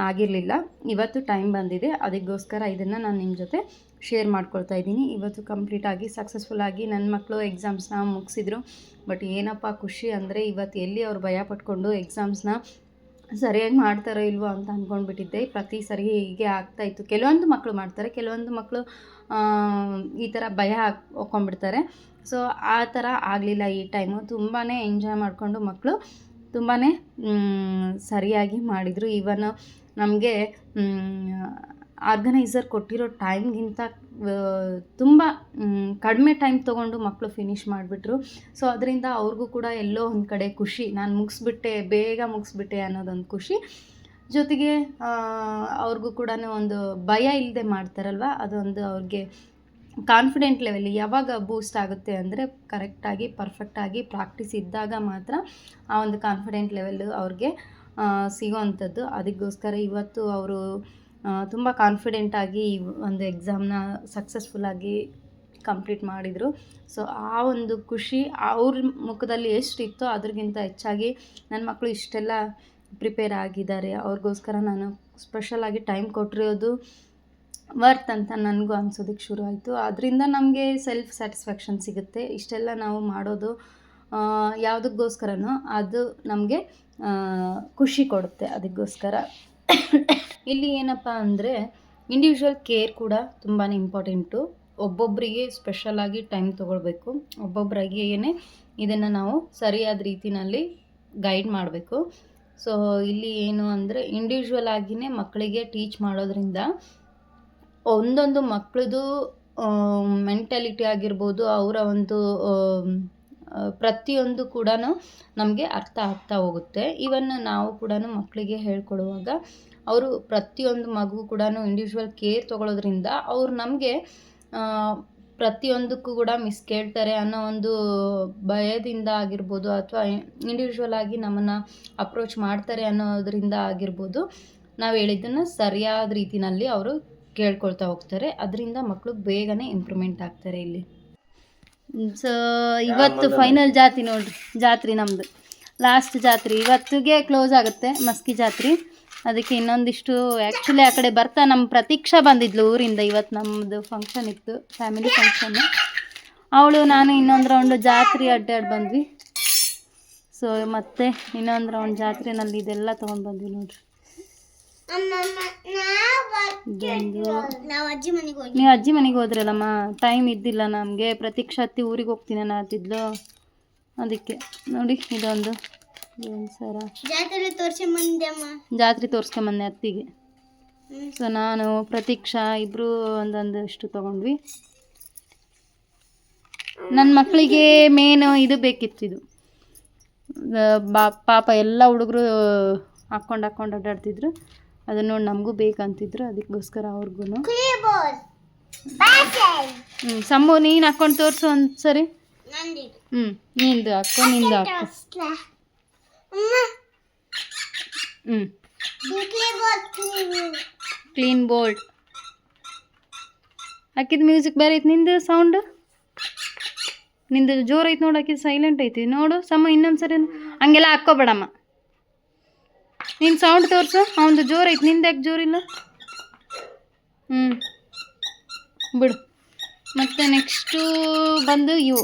ಆಗಿರಲಿಲ್ಲ. ಇವತ್ತು ಟೈಮ್ ಬಂದಿದೆ, ಅದಕ್ಕೋಸ್ಕರ ಇದನ್ನು ನಾನು ನಿಮ್ಮ ಜೊತೆ ಶೇರ್ ಮಾಡ್ಕೊಳ್ತಾ ಇದ್ದೀನಿ. ಇವತ್ತು ಕಂಪ್ಲೀಟಾಗಿ ಸಕ್ಸಸ್ಫುಲ್ಲಾಗಿ ನನ್ನ ಮಕ್ಕಳು ಎಕ್ಸಾಮ್ಸ್ನ ಮುಗಿಸಿದ್ರು. ಬಟ್ ಏನಪ್ಪ ಖುಷಿ ಅಂದರೆ ಇವತ್ತು ಎಲ್ಲಿ ಅವ್ರು ಭಯ ಪಟ್ಕೊಂಡು ಎಕ್ಸಾಮ್ಸ್ನ ಸರಿಯಾಗಿ ಮಾಡ್ತಾರೋ ಇಲ್ವೋ ಅಂತ ಅಂದ್ಕೊಂಡ್ಬಿಟ್ಟಿದ್ದೆ. ಪ್ರತಿ ಸರಿ ಹೀಗೆ ಆಗ್ತಾಯಿತ್ತು. ಕೆಲವೊಂದು ಮಕ್ಕಳು ಮಾಡ್ತಾರೆ, ಕೆಲವೊಂದು ಮಕ್ಕಳು ಈ ಥರ ಭಯ ಹಾಕ್ಕೊಂಡ್ಬಿಡ್ತಾರೆ. ಸೊ ಆ ಥರ ಆಗಲಿಲ್ಲ ಈ ಟೈಮು. ತುಂಬಾ ಎಂಜಾಯ್ ಮಾಡಿಕೊಂಡು ಮಕ್ಕಳು ತುಂಬಾ ಸರಿಯಾಗಿ ಮಾಡಿದರು. ಈವನ್ ನಮಗೆ ಆರ್ಗನೈಸರ್ ಕೊಟ್ಟಿರೋ ಟೈಮ್ಗಿಂತ ತುಂಬ ಕಡಿಮೆ ಟೈಮ್ ತೊಗೊಂಡು ಮಕ್ಕಳು ಫಿನಿಷ್ ಮಾಡಿಬಿಟ್ರು. ಸೊ ಅದರಿಂದ ಅವ್ರಿಗೂ ಕೂಡ ಎಲ್ಲೋ ಒಂದು ಕಡೆ ಖುಷಿ, ನಾನು ಮುಗಿಸ್ಬಿಟ್ಟೆ, ಬೇಗ ಮುಗಿಸ್ಬಿಟ್ಟೆ ಅನ್ನೋದೊಂದು ಖುಷಿ. ಜೊತೆಗೆ ಅವ್ರಿಗೂ ಕೂಡ ಒಂದು ಭಯ ಇಲ್ಲದೆ ಮಾಡ್ತಾರಲ್ವ, ಅದೊಂದು ಅವ್ರಿಗೆ ಕಾನ್ಫಿಡೆಂಟ್ ಲೆವೆಲ್ ಯಾವಾಗ ಬೂಸ್ಟ್ ಆಗುತ್ತೆ ಅಂದರೆ ಕರೆಕ್ಟಾಗಿ ಪರ್ಫೆಕ್ಟಾಗಿ ಪ್ರಾಕ್ಟೀಸ್ ಇದ್ದಾಗ ಮಾತ್ರ ಆ ಒಂದು ಕಾನ್ಫಿಡೆಂಟ್ ಲೆವೆಲ್ ಅವ್ರಿಗೆ ಸಿಗೋವಂಥದ್ದು. ಅದಕ್ಕೋಸ್ಕರ ಇವತ್ತು ಅವರು ತುಂಬ ಕಾನ್ಫಿಡೆಂಟಾಗಿ ಒಂದು ಎಕ್ಸಾಮ್ನ ಸಕ್ಸಸ್ಫುಲ್ಲಾಗಿ ಕಂಪ್ಲೀಟ್ ಮಾಡಿದರು. ಸೊ ಆ ಒಂದು ಖುಷಿ ಅವ್ರ ಮುಖದಲ್ಲಿ ಎಷ್ಟಿತ್ತೋ ಅದ್ರಿಗಿಂತ ಹೆಚ್ಚಾಗಿ ನನ್ನ ಮಕ್ಕಳು ಇಷ್ಟೆಲ್ಲ ಪ್ರಿಪೇರ್ ಆಗಿದ್ದಾರೆ, ಅವ್ರಿಗೋಸ್ಕರ ನಾನು ಸ್ಪೆಷಲಾಗಿ ಟೈಮ್ ಕೊಟ್ಟಿರೋದು ವರ್ತ್ ಅಂತ ನನಗೂ ಅನ್ಸೋದಕ್ಕೆ ಶುರು ಆಯಿತು. ಅದರಿಂದ ನಮಗೆ ಸೆಲ್ಫ್ ಸ್ಯಾಟಿಸ್ಫ್ಯಾಕ್ಷನ್ ಸಿಗುತ್ತೆ. ಇಷ್ಟೆಲ್ಲ ನಾವು ಮಾಡೋದು ಯಾವುದಕ್ಕೋಸ್ಕರನೋ ಅದು ನಮಗೆ ಖುಷಿ ಕೊಡುತ್ತೆ. ಅದಕ್ಕೋಸ್ಕರ ಇಲ್ಲಿ ಏನಪ್ಪ ಅಂದರೆ ಇಂಡಿವಿಜುವಲ್ ಕೇರ್ ಕೂಡ ತುಂಬಾ ಇಂಪಾರ್ಟೆಂಟು. ಒಬ್ಬೊಬ್ಬರಿಗೆ ಸ್ಪೆಷಲಾಗಿ ಟೈಮ್ ತೊಗೊಳ್ಬೇಕು, ಒಬ್ಬೊಬ್ಬರಿಗೆ ಇದನ್ನು ನಾವು ಸರಿಯಾದ ರೀತಿಯಲ್ಲಿ ಗೈಡ್ ಮಾಡಬೇಕು. ಸೊ ಇಲ್ಲಿ ಏನು ಅಂದರೆ ಇಂಡಿವಿಜುವಲ್ ಆಗಿಯೇ ಮಕ್ಕಳಿಗೆ ಟೀಚ್ ಮಾಡೋದ್ರಿಂದ ಒಂದೊಂದು ಮಕ್ಕಳದು ಮೆಂಟಾಲಿಟಿ ಆಗಿರ್ಬೋದು, ಅವರ ಒಂದು ಪ್ರತಿಯೊಂದು ಕೂಡ ನಮಗೆ ಅರ್ಥ ಆಗ್ತಾ ಹೋಗುತ್ತೆ. ಇವನ್ ನಾವು ಕೂಡ ಮಕ್ಕಳಿಗೆ ಹೇಳ್ಕೊಡುವಾಗ ಅವರು ಪ್ರತಿಯೊಂದು ಮಗು ಕೂಡ ಇಂಡಿವಿಜುವಲ್ ಕೇರ್ ತೊಗೊಳೋದ್ರಿಂದ ಅವ್ರು ನಮಗೆ ಪ್ರತಿಯೊಂದಕ್ಕೂ ಕೂಡ ಮಿಸ್ ಕೇಳ್ತಾರೆ ಅನ್ನೋ ಒಂದು ಭಯದಿಂದ ಆಗಿರ್ಬೋದು, ಅಥವಾ ಇಂಡಿವಿಜುವಲ್ ಆಗಿ ನಮ್ಮನ್ನು ಅಪ್ರೋಚ್ ಮಾಡ್ತಾರೆ ಅನ್ನೋದರಿಂದ ಆಗಿರ್ಬೋದು, ನಾವು ಹೇಳಿದ್ದನ್ನು ಸರಿಯಾದ ರೀತಿಯಲ್ಲಿ ಅವರು ಕೇಳ್ಕೊಳ್ತಾ ಹೋಗ್ತಾರೆ. ಅದರಿಂದ ಮಕ್ಕಳು ಬೇಗನೆ ಇಂಪ್ರೂವ್ಮೆಂಟ್ ಆಗ್ತಾರೆ ಇಲ್ಲಿ. ಸೊ ಇವತ್ತು ಫೈನಲ್ ಜಾತ್ರೆ ನಮ್ಮದು ಲಾಸ್ಟ್ ಜಾತ್ರೆ ಇವತ್ತಿಗೆ ಕ್ಲೋಸ್ ಆಗುತ್ತೆ, ಮಸ್ಕಿ ಜಾತ್ರೆ. ಅದಕ್ಕೆ ಇನ್ನೊಂದಿಷ್ಟು ಆ್ಯಕ್ಚುಲಿ ಆ ಕಡೆ ಬರ್ತಾ ನಮ್ಮ ಪ್ರತೀಕ್ಷಾ ಬಂದಿದ್ಲು ಊರಿಂದ. ಇವತ್ತು ನಮ್ಮದು ಫಂಕ್ಷನ್ ಇತ್ತು, ಫ್ಯಾಮಿಲಿ ಫಂಕ್ಷನ್ನು. ಅವಳು ನಾನು ಇನ್ನೊಂದು ರೌಂಡು ಜಾತ್ರೆ ಅಡ್ಡಾಡಿ ಬಂದ್ವಿ. ಸೊ ಮತ್ತೆ ಇನ್ನೊಂದು ರೌಂಡ್ ಜಾತ್ರೆನಲ್ಲಿ ಇದೆಲ್ಲ ತೊಗೊಂಡು ಬಂದ್ವಿ ನೋಡ್ರಿ. ನೀವು ಅಜ್ಜಿ ಮನೆಗೆ ಹೋದ್ರಲ್ಲಮ್ಮ, ಟೈಮ್ ಇದ್ದಿಲ್ಲ ನಮಗೆ. ಪ್ರತೀಕ್ಷಾ ಅತ್ತಿ ಊರಿಗೆ ಹೋಗ್ತೀನಿ ಅನ್ನತ್ತಿದ್ಲು, ಅದಕ್ಕೆ ನೋಡಿ ಇದೊಂದು ಸರ ಜಾತ್ರೆ ತೋರಿಸ್ಕೊಂಬಂದೆ ಅತ್ತಿಗೆ. ಸೊ ನಾನು ಪ್ರತೀಕ್ಷಾ ಇಬ್ಬರು ಒಂದೊಂದಷ್ಟು ತೊಗೊಂಡ್ವಿ. ನನ್ನ ಮಕ್ಕಳಿಗೆ ಮೇನ್ ಇದು ಬೇಕಿತ್ತು. ಇದು ಪಾಪ ಎಲ್ಲ ಹುಡುಗರು ಹಾಕ್ಕೊಂಡು ಅಡ್ಡಾಡ್ತಿದ್ರು, ಅದನ್ನ ನೋಡಿ ನಮಗೂ ಬೇಕಂತಿದ್ರು. ಅದಕ್ಕೋಸ್ಕರ ಅವ್ರಿಗೂ ಸಮ್ಮು ನೀನು ಹಾಕ್ಕೊಂಡು ತೋರಿಸು ಒಂದು ಸರಿ. ನಿಂದು ಹಾಕೋ, ನಿಂದು ಹಾಕೋ. ಕ್ಲೀನ್ ಬೋಲ್ಡ್ ಹಾಕಿದ ಮ್ಯೂಸಿಕ್ ಬೇರೆ ಐತೆ. ನಿಂದು ಸೌಂಡ್ ನಿಂದು ಜೋರು ಐತೆ ನೋಡು, ಹಾಕಿದ್ದು ಸೈಲೆಂಟ್ ಐತಿ ನೋಡು. ಸಮ ಇನ್ನೊಂದು ಸರಿ ಹಂಗೆಲ್ಲ ಹಾಕ್ಕೋಬೇಡಮ್ಮ. ನಿನ್ನ ಸೌಂಡ್ ತೋರಿಸು, ಅವನದು ಜೋರು ಐತೆ, ನಿಂದು ಯಾಕೆ ಜೋರಿಲ್ಲ? ಬಿಡು. ಮತ್ತು ನೆಕ್ಸ್ಟು ಬಂದು ಇವು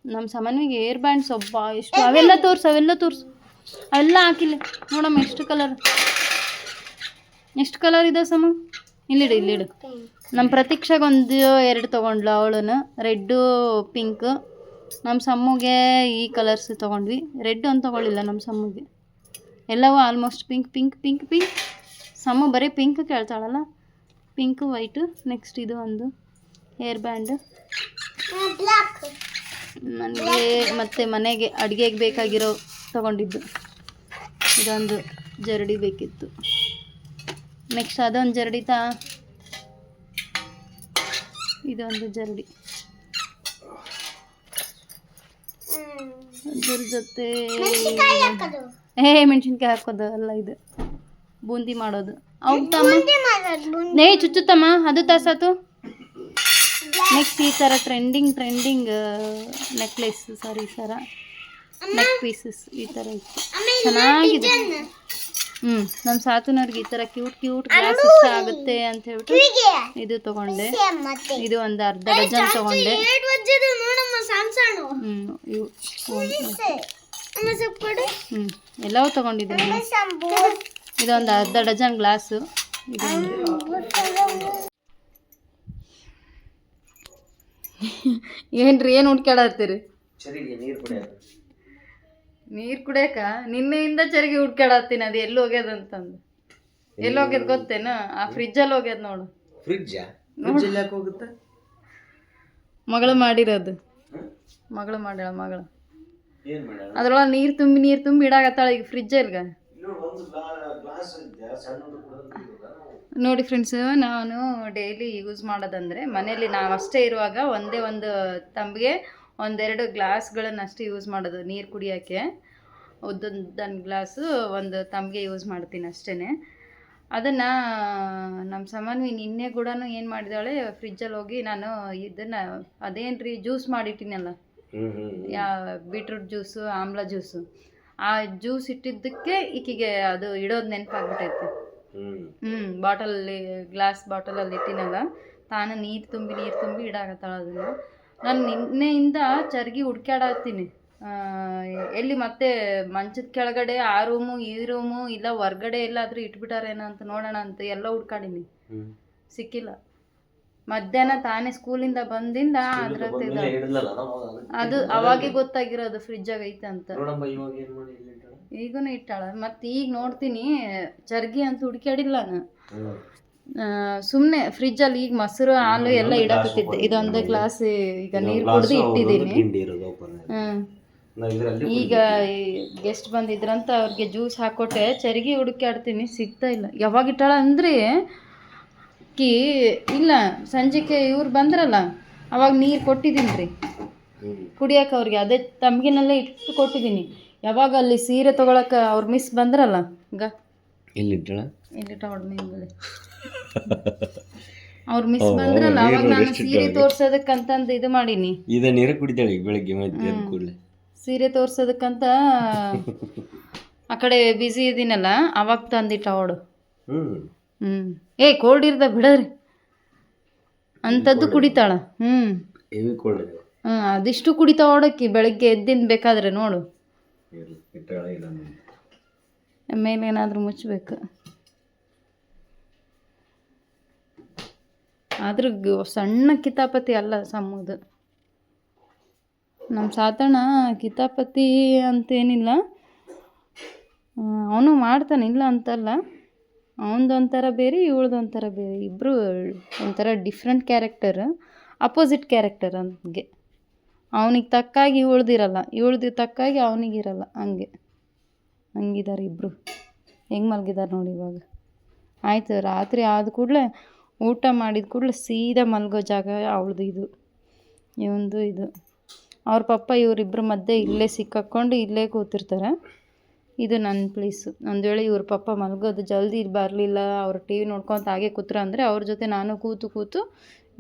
ನಮ್ಮ ಸಾಮಾನ್ಯವಾಗಿ ಏರ್ ಬ್ಯಾಂಡ್ಸ್. ಒಬ್ಬ ಎಷ್ಟು ಅವೆಲ್ಲ ತೋರಿಸು ಅವೆಲ್ಲ ಹಾಕಿಲ್ಲ ನೋಡಮ್ಮ. ಎಷ್ಟು ಕಲರ್ ಇದೆ ಸಮ? ಇಲ್ಲಿಡು. ನಮ್ಮ ಪ್ರತೀಕ್ಷೆಗೊಂದು 2 ತೊಗೊಂಡ್ಲು ಅವಳನ್ನು, ರೆಡ್ಡು ಪಿಂಕ್. ನಮ್ಮ ಸಮ್ಮಗೆ ಈ ಕಲರ್ಸ್ ತೊಗೊಂಡ್ವಿ. ರೆಡ್ ಒಂದು ತೊಗೊಳ್ಳಿಲ್ಲ ನಮ್ಮ ಸಮ್ಮಗೆ, ಎಲ್ಲವೂ ಆಲ್ಮೋಸ್ಟ್ ಪಿಂಕ್. ಸಮ್ಮ ಬರೀ ಪಿಂಕ್ ಕೇಳ್ತಾಳಲ್ಲ, ಪಿಂಕ್ ವೈಟು. ನೆಕ್ಸ್ಟ್ ಇದು ಒಂದು ಹೇರ್ ಬ್ಯಾಂಡ್ ನನಗೆ, ಮತ್ತು ಮನೆಗೆ ಅಡುಗೆಗೆ ಬೇಕಾಗಿರೋ ತೊಗೊಂಡಿದ್ದು. ಇದೊಂದು ಜರಡಿ ಬೇಕಿತ್ತು. ನೆಕ್ಸ್ಟ್ ಅದೊಂದು ಜರಡಿ ಇದೊಂದು ಜರಡಿ. ಅದ್ರ ಜೊತೆ ಮೆಣಸಿನ್ಕಾಯಿ ಹಾಕೋದು ಅಲ್ಲ, ಇದು ಬೂಂದಿ ಮಾಡೋದು. ಹೌದಮ್ಮ, ಚುಚ್ಚುತ್ತಮ್ಮ, ಅದು ತಾಸಾತು. ನೆಕ್ಸ್ಟ್ ಈ ಥರ ಟ್ರೆಂಡಿಂಗ್ ನೆಕ್ಲೆಸ್, ಸರ ನೆಕ್ ಪೀಸಸ್ ಈ ಥರ ಇತ್ತು, ಚೆನ್ನಾಗಿದೆ. ನಮ್ಮ ಸಾತುನವ್ರಿಗೆ ಈ ಥರ ಕ್ಯೂಟ್ ಗ್ಲಾಸ್ ಇಷ್ಟ ಆಗುತ್ತೆ ಅಂತ ಹೇಳ್ಬಿಟ್ಟು ಇದು ತೊಗೊಂಡೆ. ಇದು ಒಂದು ಅರ್ಧ ಡಜನ್ ತೊಗೊಂಡೆ. ಎಲ್ಲವೂ ತೊಗೊಂಡಿದ್ದೀನಿ. ಇದೊಂದು ಅರ್ಧ ಡಜನ್ ಗ್ಲಾಸು. ಏನ್ರಿ ಏನು ಹುಡ್ಕಾಡತ್ತೀರಿ? ನೀರು ಕುಡಿಯಕ ನಿನ್ನೆಯಿಂದ ಚರಿಗೆ ಹುಡ್ಕಾಡತ್ತೀನಿ. ಅದು ಎಲ್ಲಿ ಹೋಗ್ಯದ ಅಂತಂದು. ಎಲ್ಲಿ ಹೋಗ್ಯದ ಗೊತ್ತೇನ? ಆ ಫ್ರಿಜ್ಜಲ್ಲಿ ಹೋಗ್ಯದ ನೋಡು. ಹೋಗುತ್ತೆ ಮಗಳು ಮಾಡಿರೋದು. ಮಗಳು ಅದ್ರೊಳಗೆ ನೀರು ತುಂಬಿ ಇಡಾಕತ್ತಾಳ ಈಗ ಫ್ರಿಜ್ಜಲ್ಗ. ನೋಡಿ ಫ್ರೆಂಡ್ಸ್, ನಾನು ಡೈಲಿ ಯೂಸ್ ಮಾಡೋದಂದರೆ ಮನೇಲಿ ನಾವು ಅಷ್ಟೇ ಇರುವಾಗ ಒಂದೇ ಒಂದು ತಂಬಿಗೆ 1-2 ಗ್ಲಾಸ್ಗಳನ್ನು ಅಷ್ಟೇ ಯೂಸ್ ಮಾಡೋದು ನೀರು ಕುಡಿಯೋಕ್ಕೆ. ಉದ್ದೊಂದು ಗ್ಲಾಸು ಒಂದು ತಂಬಿಗೆ ಯೂಸ್ ಮಾಡ್ತೀನಿ ಅಷ್ಟೇ. ಅದನ್ನು ನಮ್ಮ ಸಾಮಾನ್ವಿ ನಿನ್ನೆ ಕೂಡ ಏನು ಮಾಡಿದಾಳೆ, ಫ್ರಿಜ್ಜಲ್ಲಿ ಹೋಗಿ ನಾನು ಇದನ್ನು ಅದೇನು ರೀ ಜ್ಯೂಸ್ ಮಾಡಿಟ್ಟಿನಲ್ಲ, ಬೀಟ್ರೂಟ್ ಜ್ಯೂಸು, ಆಮ್ಲ ಜ್ಯೂಸು, ಆ ಜ್ಯೂಸ್ ಇಟ್ಟಿದ್ದಕ್ಕೆ ಈಕಿಗೆ ಅದು ಇಡೋದು ನೆನಪಾಗ್ಬಿಟ್ಟೈತೆ. ಬಾಟಲಲ್ಲಿ ಗ್ಲಾಸ್ ಬಾಟಲಲ್ಲಿ ಇಟ್ಟಿನಲ್ಲ, ತಾನು ನೀರು ತುಂಬಿ ಇಡಾಕತ್ತಾಳ ಅದನ್ನು. ನಾನು ನಿನ್ನೆಯಿಂದ ಚರ್ಗಿ ಹುಡ್ಕ್ಯಾಡತ್ತೀನಿ, ಎಲ್ಲಿ ಮತ್ತೆ ಮಂಚದ ಕೆಳಗಡೆ ಆ ರೂಮು ಈ ರೂಮು ಇಲ್ಲ ಹೊರ್ಗಡೆ ಎಲ್ಲಾದರೂ ಇಟ್ಬಿಟ್ಟಾರೇನೋ ಅಂತ ನೋಡೋಣ ಅಂತ ಎಲ್ಲ ಹುಡ್ಕಾಡೀನಿ, ಸಿಕ್ಕಿಲ್ಲ. ಮಧ್ಯಾಹ್ನ ತಾನೇ ಸ್ಕೂಲಿಂದ ಬಂದಿಂದ ಅದ್ರ ಅದು ಅವಾಗೆ ಗೊತ್ತಾಗಿರೋದು ಫ್ರಿಜ್ಜಾಗ ಐತೆ ಅಂತ. ಈಗೂ ಇಟ್ಟಾಳ. ಮತ್ತು ಈಗ ನೋಡ್ತೀನಿ ಚರ್ಗಿ ಅಂತ ಹುಡ್ಕ್ಯಾಡಿಲ್ಲ ನಾನು, ಸುಮ್ಮನೆ ಫ್ರಿಜ್ಜಲ್ಲಿ ಈಗ ಮೊಸರು ಹಾಲು ಎಲ್ಲ ಇಡಕತ್ತಿದ್ದೆ. ಇದೊಂದು ಗ್ಲಾಸ್ ಈಗ ನೀರು ಕುಡಿದು ಇಟ್ಟಿದ್ದೀನಿ. ಈಗ ಗೆಸ್ಟ್ ಬಂದಿದ್ರಂತ ಅವ್ರಿಗೆ ಜ್ಯೂಸ್ ಹಾಕೊಟ್ಟೆ, ಚರ್ಗಿ ಹುಡುಕಾಡ್ತೀನಿ, ಸಿಗ್ತಾ ಇಲ್ಲ. ಯಾವಾಗ ಇಟ್ಟಾಳ ಅಂದರೆ ಇಲ್ಲ, ಸಂಜೆಗೆ ಇವ್ರು ಬಂದ್ರಲ್ಲ ಅವಾಗ ನೀರು ಕೊಟ್ಟಿದ್ದೀನಿ ರೀ ಕುಡಿಯೋಕೆ ಅವ್ರಿಗೆ, ಅದೇ ತಮ್ಗಿನಲ್ಲೇ ಇಟ್ಟು ಕೊಟ್ಟಿದ್ದೀನಿ. ಯಾವಾಗ ಅಲ್ಲಿ ಸೀರೆ ತೊಗೊಳಕ್ಕೆ ಅವ್ರ ಮಿಸ್ ಬಂದ್ರಲ್ಲ, ಇಲ್ಲಿಟ್ಟಾಳ ಮೇಲೆ ಅವ್ರ ಮಿಸ್ ಬಂದ್ರಲ್ಲ, ಅವಾಗ ನಾನು ಸೀರೆ ತೋರ್ಸೋದಕ್ಕಂತಂದು ಇದು ಮಾಡೀನಿ. ನೀರು ಕುಡಿತಾಳೆ ಬೆಳಗ್ಗೆ ಸೀರೆ ತೋರ್ಸೋದಕ್ಕಂತ ಆ ಕಡೆ ಬ್ಯುಸಿ ಇದೀನಲ್ಲ, ಅವಾಗ ತಂದಿಟ್ಟ ಅವಳು. ಕೋಲ್ಡ್ ಇರ್ದ ಬಿಡರಿ ಅಂಥದ್ದು ಕುಡಿತಾಳ. ಅದಿಷ್ಟು ಕುಡಿತಾವ ಅವಡಕ್ಕಿ, ಬೆಳಗ್ಗೆ ಎದ್ದಿಂದ ಬೇಕಾದ್ರೆ ನೋಡು. ಮೇಲೇನಾದ್ರೂ ಮುಚ್ಚಬೇಕು. ಆದ್ರೂ ಸಣ್ಣ ಕಿತಾಪತಿ ಅಲ್ಲ ಸಮ್ಮದು. ನಮ್ಮ ಸಾತಣ್ಣ ಕಿತಾಪತಿ ಅಂತೇನಿಲ್ಲ, ಅವನು ಮಾಡ್ತಾನೆ, ಇಲ್ಲ ಅಂತಲ್ಲ. ಅವನದೊಂಥರ ಬೇರೆ, ಇವಳ್ದೊಂಥರ ಬೇರೆ, ಇಬ್ಬರು ಒಂಥರ ಡಿಫ್ರೆಂಟ್ ಕ್ಯಾರೆಕ್ಟರ್, ಅಪೋಸಿಟ್ ಕ್ಯಾರೆಕ್ಟರ್. ಹಂಗೆ ಅವನಿಗೆ ತಕ್ಕಾಗಿ ಇವಳ್ದಿರಲ್ಲ, ಇವಳ್ದು ತಕ್ಕಾಗಿ ಅವನಿಗಿರಲ್ಲ, ಹಂಗಿದ್ದಾರೆ ಇಬ್ಬರು. ಹೆಂಗೆ ಮಲಗಿದ್ದಾರೆ ನೋಡಿ ಇವಾಗ. ಆಯಿತು, ರಾತ್ರಿ ಆದ ಕೂಡಲೇ ಊಟ ಮಾಡಿದ ಕೂಡಲೇ ಸೀದಾ ಮಲಗೋ ಜಾಗ ಅವಳದು ಇದು, ಇವಂದು ಇದು. ಅವ್ರ ಪಪ್ಪ ಇವರಿಬ್ಬರ ಮಧ್ಯೆ ಇಲ್ಲೇ ಸಿಕ್ಕಾಕ್ಕೊಂಡು ಇಲ್ಲೇ ಕೂತಿರ್ತಾರೆ. ಇದು ನನ್ನ ಪ್ಲೇಸು. ಒಂದು ವೇಳೆ ಇವ್ರ ಪಪ್ಪ ಮಲಗೋದು ಜಲ್ದಿ ಬರಲಿಲ್ಲ, ಅವ್ರು ಟಿ ವಿ ನೋಡ್ಕೊತ ಹಾಗೆ ಕೂತ್ರ ಅಂದರೆ ಅವ್ರ ಜೊತೆ ನಾನು ಕೂತು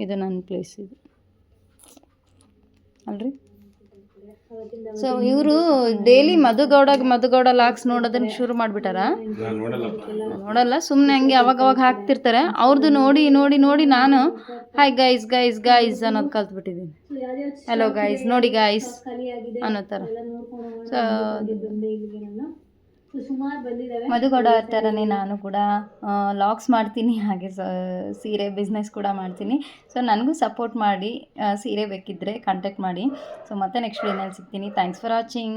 ಇದು ನನ್ನ ಪ್ಲೇಸ್ ಇದು ಅಲ್ರಿ. ಸೊ ಇವರು ಡೈಲಿ ಮಧುಗೌಡ ಲಾಕ್ಸ್ ನೋಡೋದನ್ನ ಶುರು ಮಾಡಿಬಿಟ್ಟಾರ. ನೋಡಲ್ಲ, ಸುಮ್ಮನೆ ಹಂಗೆ ಅವಾಗ ಹಾಕ್ತಿರ್ತಾರೆ. ಅವ್ರದ್ದು ನೋಡಿ ನಾನು ಹಾಯ್ ಗೈಸ್ ಅನ್ನೋದು ಕಲ್ತ್ಬಿಟ್ಟಿದ್ದೀನಿ. ಹಲೋ ಗೈಸ್, ನೋಡಿ ಗೈಸ್ ಅನ್ನೋ ಥರ. ಸೊ ಮಧುಗೌಡ ಥರನೇ ನಾನು ಕೂಡ ಲಾಗ್ಸ್ ಮಾಡ್ತೀನಿ, ಹಾಗೆ ಸೀರೆ ಬಿಸ್ನೆಸ್ ಕೂಡ ಮಾಡ್ತೀನಿ. ಸೊ ನನಗೂ ಸಪೋರ್ಟ್ ಮಾಡಿ, ಸೀರೆ ಬೇಕಿದ್ದರೆ ಕಾಂಟ್ಯಾಕ್ಟ್ ಮಾಡಿ. ಸೊ ಮತ್ತೆ ನೆಕ್ಸ್ಟ್ ವಿಡಿಯೋನಲ್ಲಿ ಸಿಗ್ತೀನಿ. Thanks for watching.